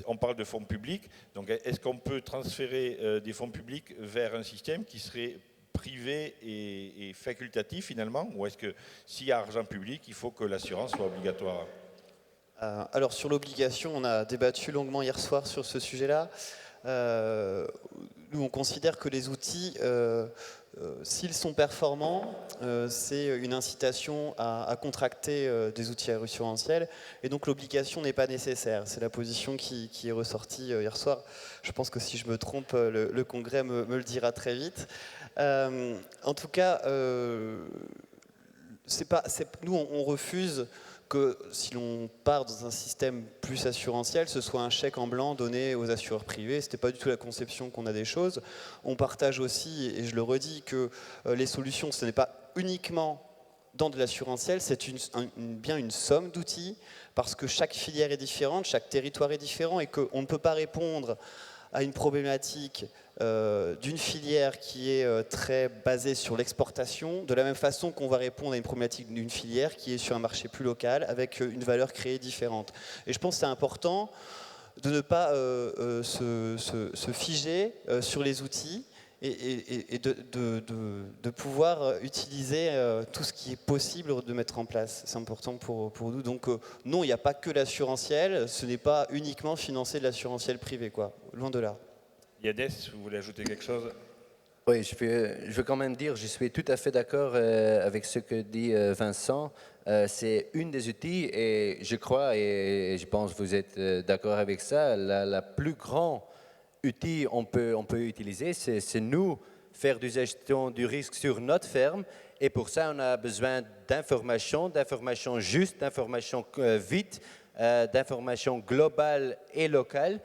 On parle de fonds publics, donc est-ce qu'on peut transférer des fonds publics vers un système qui serait privé et facultatif finalement, ou est-ce que s'il y a argent public, il faut que l'assurance soit obligatoire? Alors sur l'obligation, on a débattu longuement hier soir sur ce sujet-là. Nous, on considère que les outils, s'ils sont performants, c'est une incitation à contracter des outils assurantiels, et donc l'obligation n'est pas nécessaire. C'est la position qui est ressortie hier soir. Je pense que si je me trompe, le Congrès me le dira très vite. En tout cas, nous, on refuse que si l'on part dans un système plus assurantiel, ce soit un chèque en blanc donné aux assureurs privés. Ce n'était pas du tout la conception qu'on a des choses. On partage aussi, et je le redis, que les solutions, ce n'est pas uniquement dans de l'assurantiel, c'est bien une somme d'outils, parce que chaque filière est différente, chaque territoire est différent, et qu'on ne peut pas répondre à une problématique d'une filière qui est très basée sur l'exportation, de la même façon qu'on va répondre à une problématique d'une filière qui est sur un marché plus local, avec une valeur créée différente. Et je pense que c'est important de ne pas se figer sur les outils, et de pouvoir utiliser tout ce qui est possible de mettre en place. C'est important pour nous. Donc non, il n'y a pas que l'assurantiel, ce n'est pas uniquement financer de l'assurantiel privé, quoi. Loin de là. Yadès, vous voulez ajouter quelque chose? Oui, je veux quand même dire, je suis tout à fait d'accord avec ce que dit Vincent. C'est une des outils, et je crois, et je pense que vous êtes d'accord avec ça, la plus grande outil on peut utiliser, c'est nous faire de gestion du risque sur notre ferme, et pour ça on a besoin d'informations justes, d'informations vite, d'informations globales et locales.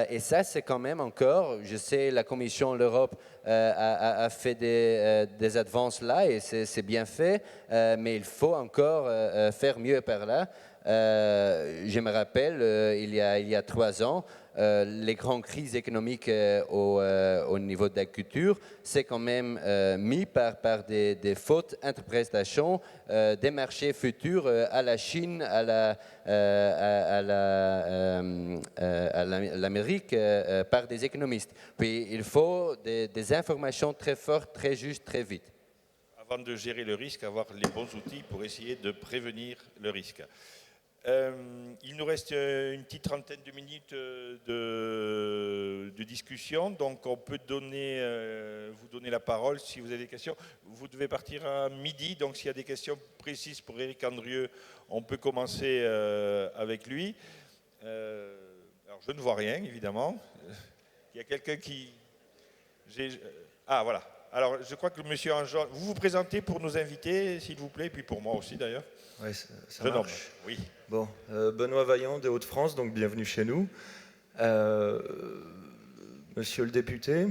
Et ça, c'est quand même encore, je sais, la Commission, l'Europe a fait des avances là, et c'est bien fait, mais il faut encore faire mieux par là. Je me rappelle, il y a 3 ans, les grandes crises économiques au niveau de l'agriculture, c'est quand même mis par des fautes interprétations des marchés futurs à la Chine, à l'Amérique par des économistes. Puis il faut des informations très fortes, très justes, très vite. Avant de gérer le risque, avoir les bons outils pour essayer de prévenir le risque. Il nous reste une petite trentaine de minutes de discussion, donc on peut vous donner la parole si vous avez des questions. Vous devez partir à midi, donc s'il y a des questions précises pour Éric Andrieu, on peut commencer avec lui. Alors je ne vois rien, évidemment. Il y a quelqu'un qui... Ah voilà. Alors je crois que monsieur Angeon, vous vous présentez pour nos invités, s'il vous plaît, et puis pour moi aussi d'ailleurs. Oui, ça marche. Oui. Bon, Benoît Vaillant des Hauts-de-France, donc bienvenue chez nous. Monsieur le député,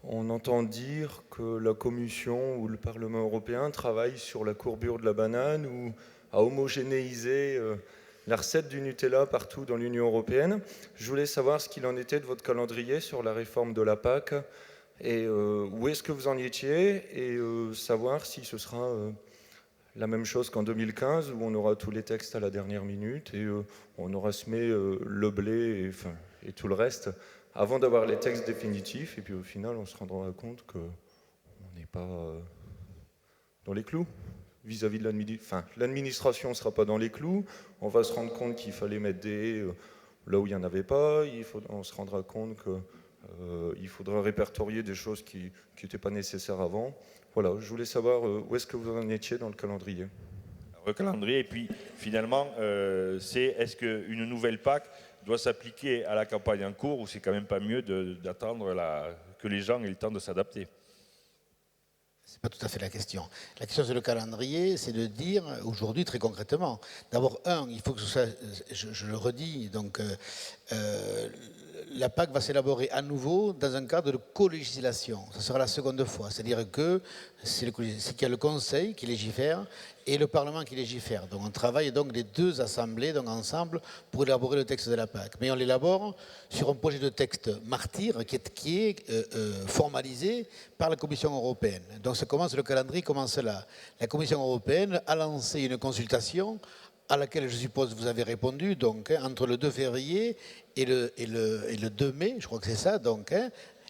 on entend dire que la Commission ou le Parlement européen travaille sur la courbure de la banane ou à homogénéiser la recette du Nutella partout dans l'Union européenne. Je voulais savoir ce qu'il en était de votre calendrier sur la réforme de la PAC et où est-ce que vous en étiez et savoir si ce sera... la même chose qu'en 2015, où on aura tous les textes à la dernière minute et on aura semé le blé et tout le reste avant d'avoir les textes définitifs. Et puis au final, on se rendra compte qu'on n'est pas dans les clous vis-à-vis de l'administration. Enfin, l'administration ne sera pas dans les clous. On va se rendre compte qu'il fallait mettre des là où il n'y en avait pas. On se rendra compte qu'il faudra répertorier des choses qui n'étaient pas nécessaires avant. Voilà, je voulais savoir où est-ce que vous en étiez dans le calendrier. Le calendrier, et puis finalement, est-ce qu'une nouvelle PAC doit s'appliquer à la campagne en cours ou c'est quand même pas mieux d'attendre que les gens aient le temps de s'adapter? Ce n'est pas tout à fait la question. La question sur le calendrier, c'est de dire aujourd'hui très concrètement. D'abord, il faut que je le redis, donc la PAC va s'élaborer à nouveau dans un cadre de co-législation. Ce sera la seconde fois. C'est-à-dire que c'est qu'il y a le Conseil qui légifère et le Parlement qui légifère. Donc on travaille donc les deux assemblées donc ensemble pour élaborer le texte de la PAC. Mais on l'élabore sur un projet de texte martyr qui est formalisé par la Commission européenne. Donc le calendrier commence là. La Commission européenne a lancé une consultation à laquelle je suppose vous avez répondu, donc entre le 2 février et le 2 mai, je crois que c'est ça, donc,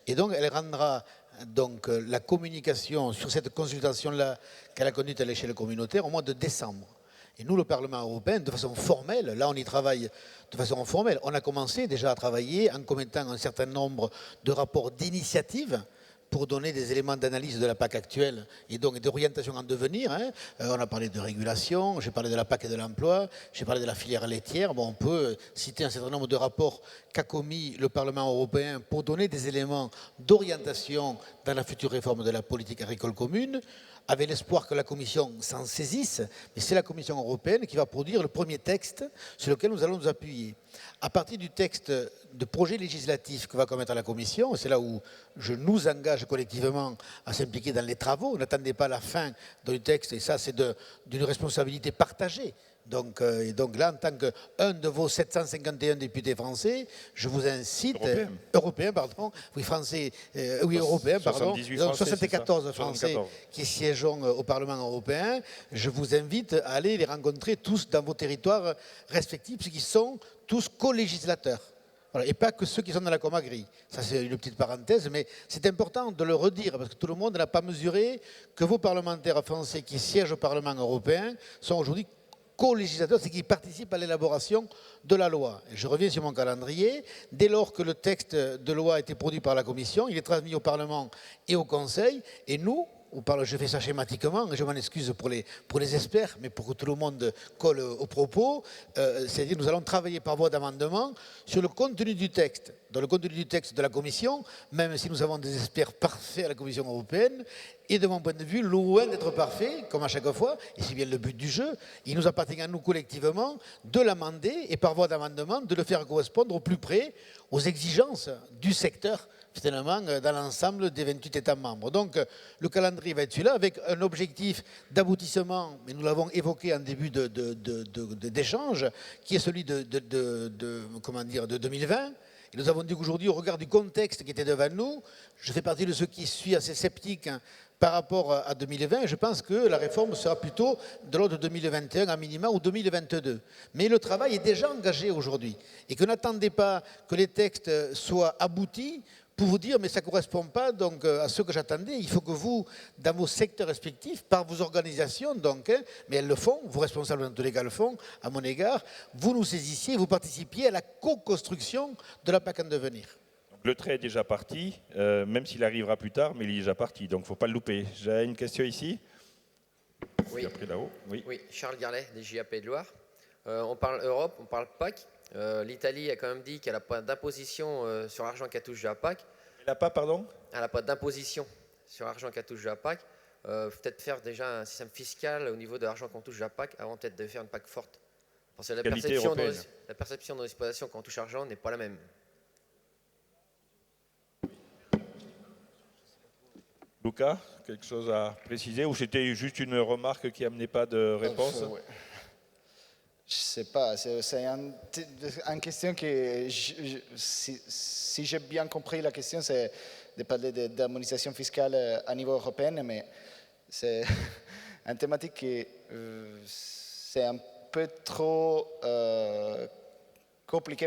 et donc elle rendra donc la communication sur cette consultation-là qu'elle a conduite à l'échelle communautaire au mois de décembre. Et nous, le Parlement européen, de façon formelle, là on y travaille de façon formelle, on a commencé déjà à travailler en commettant un certain nombre de rapports d'initiative pour donner des éléments d'analyse de la PAC actuelle et donc d'orientation en devenir. On a parlé de régulation, j'ai parlé de la PAC et de l'emploi, j'ai parlé de la filière laitière. Bon, on peut citer un certain nombre de rapports qu'a commis le Parlement européen pour donner des éléments d'orientation dans la future réforme de la politique agricole commune, avec l'espoir que la Commission s'en saisisse, mais c'est la Commission européenne qui va produire le premier texte sur lequel nous allons nous appuyer. À partir du texte de projet législatif que va commettre la Commission, c'est là où je nous engage collectivement à s'impliquer dans les travaux, n'attendez pas la fin du texte, et ça c'est d'une responsabilité partagée. Donc là, en tant qu'un de vos 751 députés français, je vous incite... Européens, pardon. Oui, français... oui, européens, pardon. 74 Français qui siégeons au Parlement européen. Je vous invite à aller les rencontrer tous dans vos territoires respectifs, ceux qui sont tous co-législateurs. Voilà, et pas que ceux qui sont dans la Comagri. Ça, c'est une petite parenthèse, mais c'est important de le redire, parce que tout le monde n'a pas mesuré que vos parlementaires français qui siègent au Parlement européen sont aujourd'hui co-législateurs, c'est qu'ils participent à l'élaboration de la loi. Et je reviens sur mon calendrier. Dès lors que le texte de loi a été produit par la Commission, il est transmis au Parlement et au Conseil, et nous, je fais ça schématiquement, et je m'en excuse pour les experts, mais pour que tout le monde colle au propos, c'est-à-dire nous allons travailler par voie d'amendement sur le contenu du texte. Dans le contenu du texte de la Commission, même si nous avons des experts parfaits à la Commission européenne, et de mon point de vue, loin d'être parfait, comme à chaque fois, et c'est bien le but du jeu, il nous appartient à nous collectivement de l'amender et par voie d'amendement de le faire correspondre au plus près aux exigences du secteur, finalement, dans l'ensemble des 28 États membres. Donc, le calendrier va être celui-là, avec un objectif d'aboutissement, mais nous l'avons évoqué en début d'échange, qui est celui de 2020, Et nous avons dit qu'aujourd'hui, au regard du contexte qui était devant nous, je fais partie de ceux qui suis assez sceptiques par rapport à 2020. Je pense que la réforme sera plutôt de l'ordre de 2021 à minima ou 2022. Mais le travail est déjà engagé aujourd'hui. Et que n'attendez pas que les textes soient aboutis pour vous dire, mais ça ne correspond pas donc, à ce que j'attendais. Il faut que vous, dans vos secteurs respectifs, par vos organisations, donc, mais elles le font, vos responsables dans tous les cas le font, à mon égard, vous nous saisissiez, vous participiez à la co-construction de la PAC en devenir. Le trait est déjà parti, même s'il arrivera plus tard, mais il est déjà parti, donc il ne faut pas le louper. J'ai une question ici. Oui. Après là-haut. Oui. Oui, Charles Garlet, des JAP de Loire. On parle Europe, on parle PAC. L'Italie a quand même dit qu'elle n'a pas d'imposition sur l'argent qu'elle touche de la PAC. Elle n'a pas, pardon? Elle n'a pas d'imposition sur l'argent qu'elle touche de la PAC. Peut-être faire déjà un système fiscal au niveau de l'argent qu'on touche de la PAC avant peut-être de faire une PAC forte. Parce que la perception de nos exploitations quand on touche l'argent n'est pas la même. Luca, quelque chose à préciser ou c'était juste une remarque qui n'amenait pas de réponse? Ouais. Je ne sais pas, c'est une question que, si j'ai bien compris la question, c'est de parler d'harmonisation fiscale à niveau européen, mais c'est une thématique qui c'est un peu trop compliqué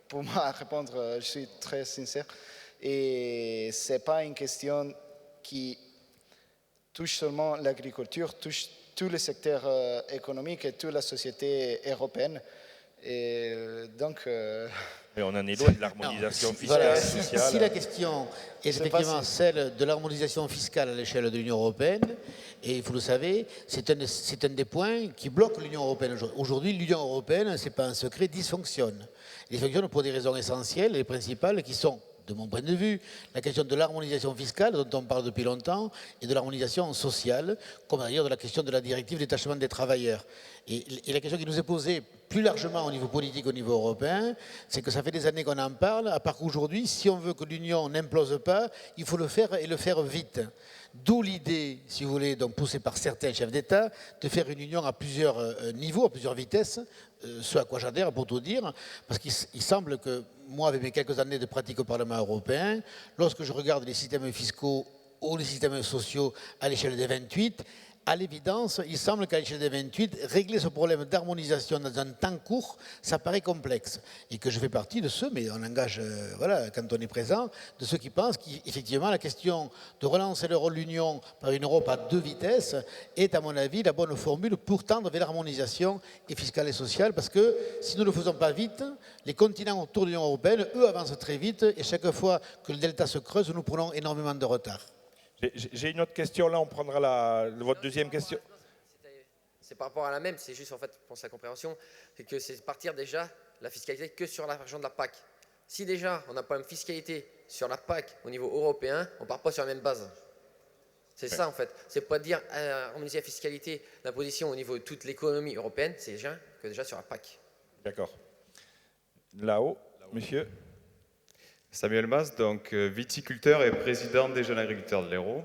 pour moi à répondre, je suis très sincère, et ce n'est pas une question qui touche seulement l'agriculture, touche tous les secteurs économiques et toute la société européenne. Et donc... Mais on en est loin de l'harmonisation fiscale, voilà, sociale. Si la question est effectivement celle de l'harmonisation fiscale à l'échelle de l'Union européenne, et vous le savez, c'est un des points qui bloque l'Union européenne. Aujourd'hui, l'Union européenne, ce n'est pas un secret, dysfonctionne. Elle fonctionne pour des raisons essentielles et principales qui sont, de mon point de vue, la question de l'harmonisation fiscale, dont on parle depuis longtemps, et de l'harmonisation sociale, comme d'ailleurs de la question de la directive détachement des travailleurs. Et la question qui nous est posée plus largement au niveau politique, au niveau européen, c'est que ça fait des années qu'on en parle, à part qu'aujourd'hui, si on veut que l'Union n'implose pas, il faut le faire et le faire vite. D'où l'idée, si vous voulez, donc poussée par certains chefs d'État, de faire une union à plusieurs niveaux, à plusieurs vitesses, ce à quoi j'adhère pour tout dire, parce qu'il semble que moi, avec mes quelques années de pratique au Parlement européen, lorsque je regarde les systèmes fiscaux ou les systèmes sociaux à l'échelle des 28, à l'évidence, il semble qu'à l'échelle des 28, régler ce problème d'harmonisation dans un temps court, ça paraît complexe. Et que je fais partie de ceux, mais on engage, voilà, quand on est présent, de ceux qui pensent qu'effectivement la question de relancer le rôle de l'Union par une Europe à deux vitesses est, à mon avis, la bonne formule pour tendre vers l'harmonisation et fiscale et sociale, parce que si nous ne le faisons pas vite, les continents autour de l'Union européenne, eux, avancent très vite, et chaque fois que le delta se creuse, nous prenons énormément de retard. J'ai une autre question, là on prendra votre deuxième question. C'est par rapport à la même, c'est juste en fait pour sa compréhension, c'est que c'est partir déjà la fiscalité que sur l'argent de la PAC. Si déjà on n'a pas une fiscalité sur la PAC au niveau européen, on ne part pas sur la même base. C'est ça en fait, c'est pas dire harmoniser la fiscalité, l'imposition au niveau de toute l'économie européenne, c'est déjà sur la PAC. D'accord. Là-haut, monsieur. Samuel Mas, donc viticulteur et président des jeunes agriculteurs de l'Hérault.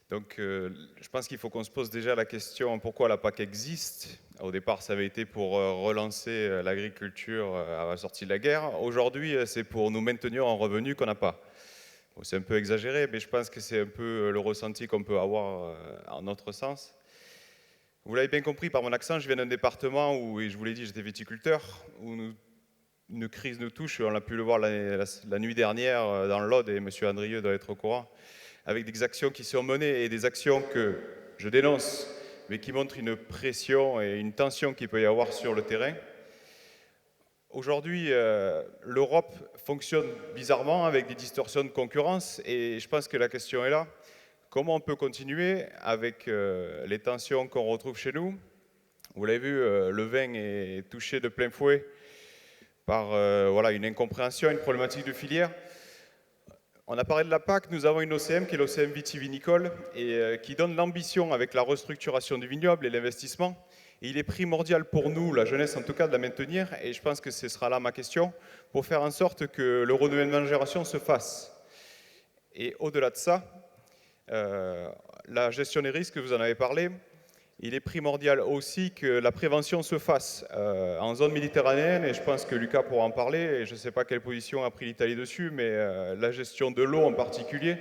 Donc je pense qu'il faut qu'on se pose déjà la question pourquoi la PAC existe. Au départ, ça avait été pour relancer l'agriculture à la sortie de la guerre. Aujourd'hui, c'est pour nous maintenir un revenu qu'on n'a pas. Bon, c'est un peu exagéré, mais je pense que c'est un peu le ressenti qu'on peut avoir en notre sens. Vous l'avez bien compris par mon accent, je viens d'un département où, et je vous l'ai dit, j'étais viticulteur, où une crise nous touche, on a pu le voir la nuit dernière dans l'Aude, et M. Andrieux doit être au courant, avec des actions qui sont menées et des actions que je dénonce, mais qui montrent une pression et une tension qu'il peut y avoir sur le terrain. Aujourd'hui, l'Europe fonctionne bizarrement avec des distorsions de concurrence, et je pense que la question est là. Comment on peut continuer avec les tensions qu'on retrouve chez nous? Vous l'avez vu, le vin est touché de plein fouet par voilà, une incompréhension, une problématique de filière. On a parlé de la PAC, nous avons une OCM qui est l'OCM vitivinicole et qui donne l'ambition avec la restructuration du vignoble et l'investissement. Et il est primordial pour nous, la jeunesse en tout cas, de la maintenir, et je pense que ce sera là ma question, pour faire en sorte que le renouvellement de génération se fasse. Et au-delà de ça, la gestion des risques, vous en avez parlé, il est primordial aussi que la prévention se fasse en zone méditerranéenne, et je pense que Lucas pourra en parler, et je ne sais pas quelle position a pris l'Italie dessus, mais la gestion de l'eau en particulier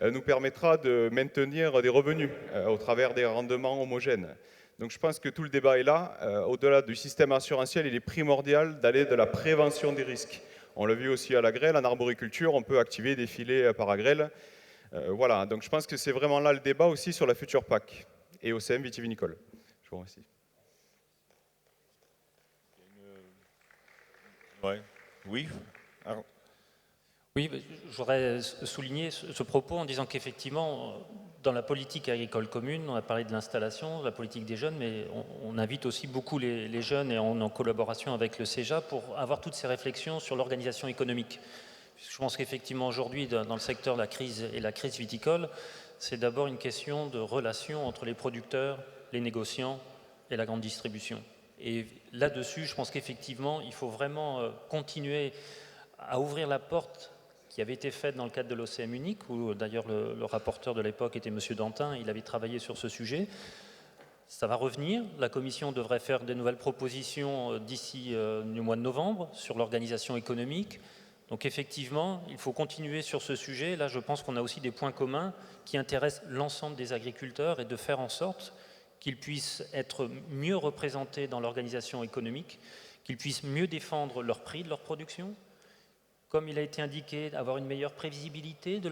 nous permettra de maintenir des revenus au travers des rendements homogènes. Donc je pense que tout le débat est là. Au-delà du système assurantiel, il est primordial d'aller de la prévention des risques. On l'a vu aussi à la grêle, en arboriculture, on peut activer des filets par la grêle. Voilà, donc je pense que c'est vraiment là le débat aussi sur la future PAC et OCM vitivinicole. Je vous remercie. Ouais. Oui. Alors, oui, je voudrais souligner ce propos en disant qu'effectivement, dans la politique agricole commune, on a parlé de l'installation, de la politique des jeunes, mais on invite aussi beaucoup les jeunes et on est en collaboration avec le CEJA pour avoir toutes ces réflexions sur l'organisation économique. Je pense qu'effectivement aujourd'hui, dans le secteur de la crise et la crise viticole, c'est d'abord une question de relation entre les producteurs, les négociants et la grande distribution. Et là-dessus, je pense qu'effectivement, il faut vraiment continuer à ouvrir la porte qui avait été faite dans le cadre de l'OCM unique, où d'ailleurs le rapporteur de l'époque était M. Dantin, il avait travaillé sur ce sujet. Ça va revenir, la Commission devrait faire de nouvelles propositions d'ici le mois de novembre sur l'organisation économique. Donc effectivement, il faut continuer sur ce sujet. Là, je pense qu'on a aussi des points communs qui intéressent l'ensemble des agriculteurs et de faire en sorte qu'ils puissent être mieux représentés dans l'organisation économique, qu'ils puissent mieux défendre leur prix de leur production, comme il a été indiqué, avoir une meilleure prévisibilité de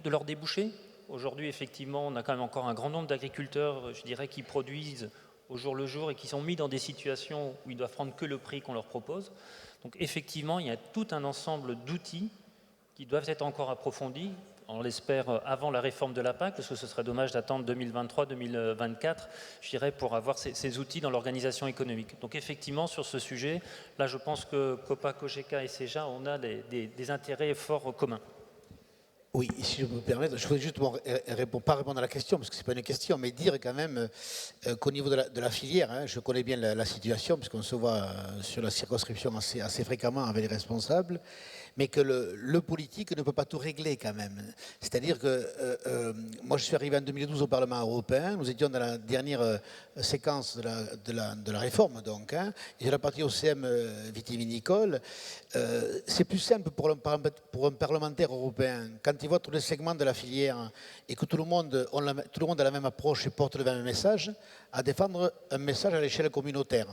leurs débouchés. Aujourd'hui, effectivement, on a quand même encore un grand nombre d'agriculteurs, je dirais, qui produisent au jour le jour et qui sont mis dans des situations où ils doivent prendre que le prix qu'on leur propose. Donc effectivement, il y a tout un ensemble d'outils qui doivent être encore approfondis, on l'espère avant la réforme de la PAC, parce que ce serait dommage d'attendre 2023-2024, je dirais, pour avoir ces outils dans l'organisation économique. Donc effectivement, sur ce sujet, là je pense que COPA, COGECA et CEJA, on a des intérêts forts communs. Oui, si je me permets, je voudrais juste pas répondre à la question, parce que ce n'est pas une question, mais dire quand même qu'au niveau de la filière, hein, je connais bien la situation, puisqu'on se voit sur la circonscription assez fréquemment avec les responsables, mais que le politique ne peut pas tout régler quand même. C'est-à-dire que moi je suis arrivé en 2012 au Parlement européen, nous étions dans la dernière séquence de la réforme, donc, hein, et sur la partie OCM vitivinicole, c'est plus simple pour un parlementaire européen, quand il voit tous les segments de la filière et que tout le monde a la même approche et porte le même message, à défendre un message à l'échelle communautaire.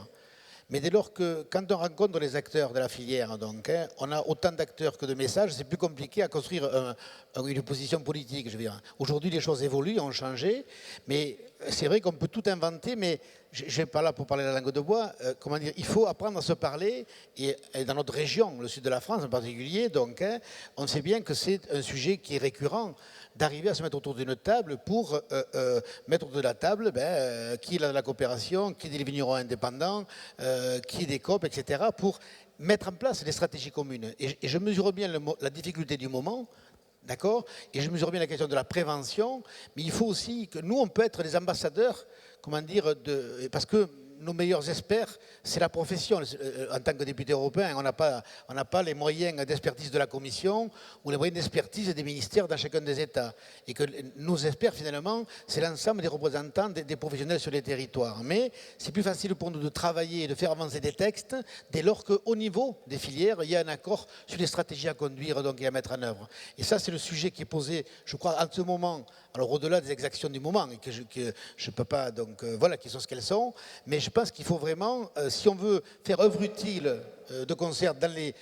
Mais dès lors que, quand on rencontre les acteurs de la filière, donc, hein, on a autant d'acteurs que de messages, c'est plus compliqué à construire une position politique, je veux dire. Aujourd'hui, les choses évoluent, ont changé, mais c'est vrai qu'on peut tout inventer, mais je ne suis pas là pour parler la langue de bois, comment dire, il faut apprendre à se parler, et dans notre région, le sud de la France en particulier, donc, hein, on sait bien que c'est un sujet qui est récurrent, d'arriver à se mettre autour d'une table pour mettre autour de la table qui est de la coopération, qui est des vignerons indépendants, qui est des COP, etc., pour mettre en place des stratégies communes. Et je mesure bien la difficulté du moment, d'accord, et je mesure bien la question de la prévention, mais il faut aussi que nous, on peut être des ambassadeurs, comment dire, parce que nos meilleurs experts, c'est la profession. En tant que député européen, on n'a pas les moyens d'expertise de la Commission ou les moyens d'expertise des ministères dans chacun des États. Et que nos experts, finalement, c'est l'ensemble des représentants des professionnels sur les territoires. Mais c'est plus facile pour nous de travailler et de faire avancer des textes dès lors qu'au niveau des filières, il y a un accord sur les stratégies à conduire donc, et à mettre en œuvre. Et ça, c'est le sujet qui est posé, je crois, en ce moment, alors au-delà des exactions du moment, et que je ne peux pas, donc voilà, qui sont ce qu'elles sont, mais je pense qu'il faut vraiment, si on veut faire œuvre utile de concert dans les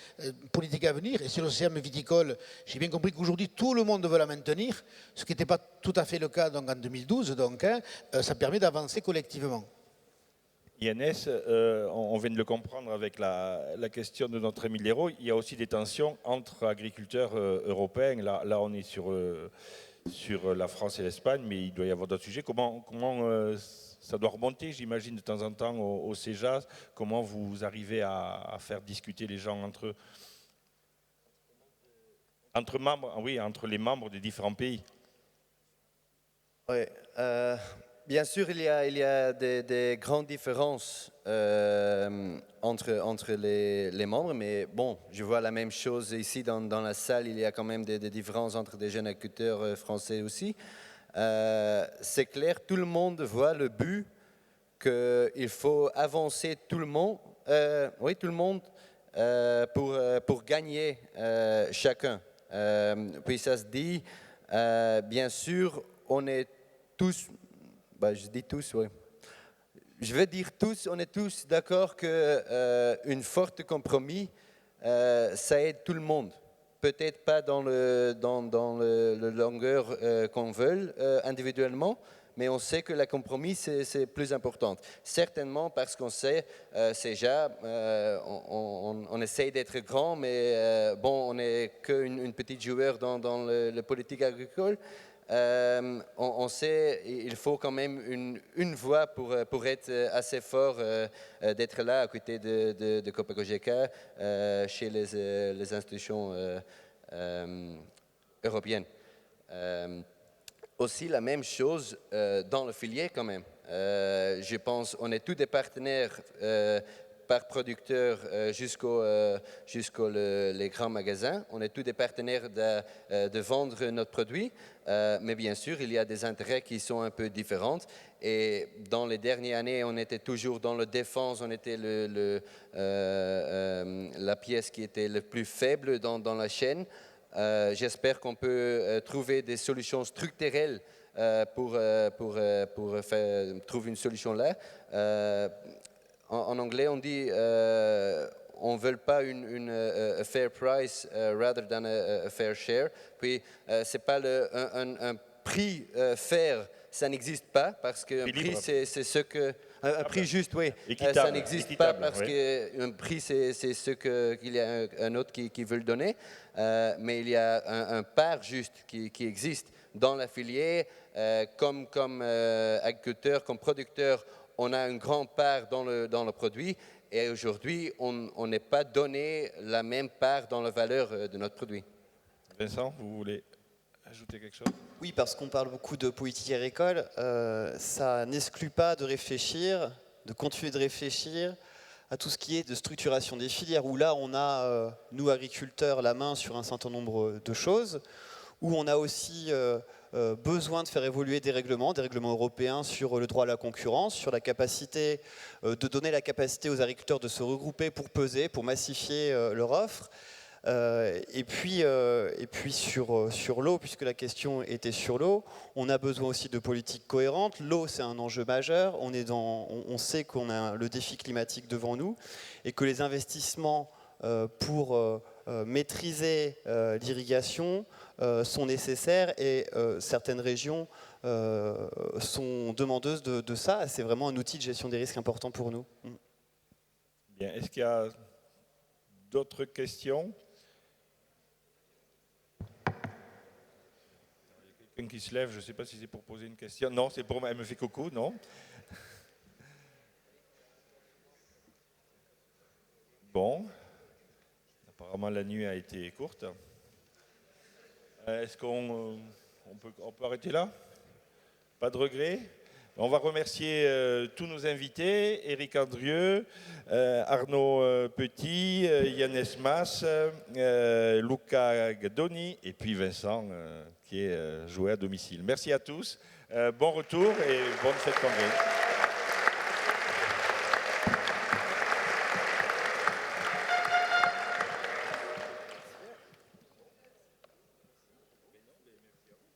politiques à venir, et sur l'OCM viticole, j'ai bien compris qu'aujourd'hui tout le monde veut la maintenir, ce qui n'était pas tout à fait le cas donc, en 2012, donc hein, ça permet d'avancer collectivement. INS, on vient de le comprendre avec la question de notre Émile Hérault, il y a aussi des tensions entre agriculteurs européens, là on est sur la France et l'Espagne, mais il doit y avoir d'autres sujets. Comment ça doit remonter, j'imagine, de temps en temps au CEJA. Comment vous arrivez à faire discuter les gens entre eux, entre membres, oui, entre les membres des différents pays. Oui, bien sûr, il y a des grandes différences entre les membres, mais bon, je vois la même chose ici dans la salle. Il y a quand même des différences entre des jeunes agriculteurs français aussi. C'est clair, tout le monde voit le but qu'il faut avancer tout le monde, pour gagner chacun. Puis ça se dit, bien sûr, on est tous, je dis tous, oui. Je veux dire tous, on est tous d'accord qu'une forte compromis, ça aide tout le monde. Peut-être pas dans le longueur qu'on veut individuellement, mais on sait que la compromis, c'est plus important. Certainement parce qu'on sait, déjà, on essaye d'être grand, mais bon, on n'est qu'une petite joueur dans le politique agricole. On sait il faut quand même une voix pour être assez fort, d'être là à côté de Copa-Cogeca chez les institutions européennes. Aussi la même chose dans le filière quand même. Je pense qu'on est tous des partenaires par producteur jusqu'aux les grands magasins. On est tous des partenaires de vendre notre produit, mais bien sûr, il y a des intérêts qui sont un peu différents. Et dans les dernières années, on était toujours dans la défense, on était la pièce qui était le plus faible dans la chaîne. J'espère qu'on peut trouver des solutions structurelles pour trouver une solution là. En anglais, on dit on ne veut pas a fair price rather than a fair share. Puis, c'est pas un prix fair, ça n'existe pas parce qu'un prix, c'est ce que... Un prix juste, oui. Ça n'existe pas parce qu'un prix, c'est ce qu'il y a un autre qui veut le donner. Mais il y a un part juste qui existe dans la filière. Comme agriculteur, comme producteur, on a une grande part dans le produit. Et aujourd'hui, on n'est pas donné la même part dans la valeur de notre produit. Vincent, vous voulez ajouter quelque chose? Oui, parce qu'on parle beaucoup de politique agricole, ça n'exclut pas de réfléchir, de continuer de réfléchir à tout ce qui est de structuration des filières, où là on a, nous agriculteurs, la main sur un certain nombre de choses, où on a aussi besoin de faire évoluer des règlements européens sur le droit à la concurrence, sur la capacité de donner la capacité aux agriculteurs de se regrouper pour peser, pour massifier leur offre. Et puis sur l'eau, puisque la question était sur l'eau, on a besoin aussi de politiques cohérentes. L'eau, c'est un enjeu majeur. On sait qu'on a le défi climatique devant nous et que les investissements pour maîtriser l'irrigation sont nécessaires et certaines régions sont demandeuses de ça. C'est vraiment un outil de gestion des risques important pour nous. Bien. Est-ce qu'il y a d'autres questions? Quelqu'un qui se lève, je ne sais pas si c'est pour poser une question. Non, c'est pour... Elle me fait coucou, non? Bon. Apparemment, la nuit a été courte. Est-ce qu'on peut arrêter là? Pas de regret? On va remercier tous nos invités, Éric Andrieux, Arnaud Petit, Yann Esmas, Luca Gadoni et puis Vincent qui est joué à domicile. Merci à tous, bon retour et bonne fête congrès.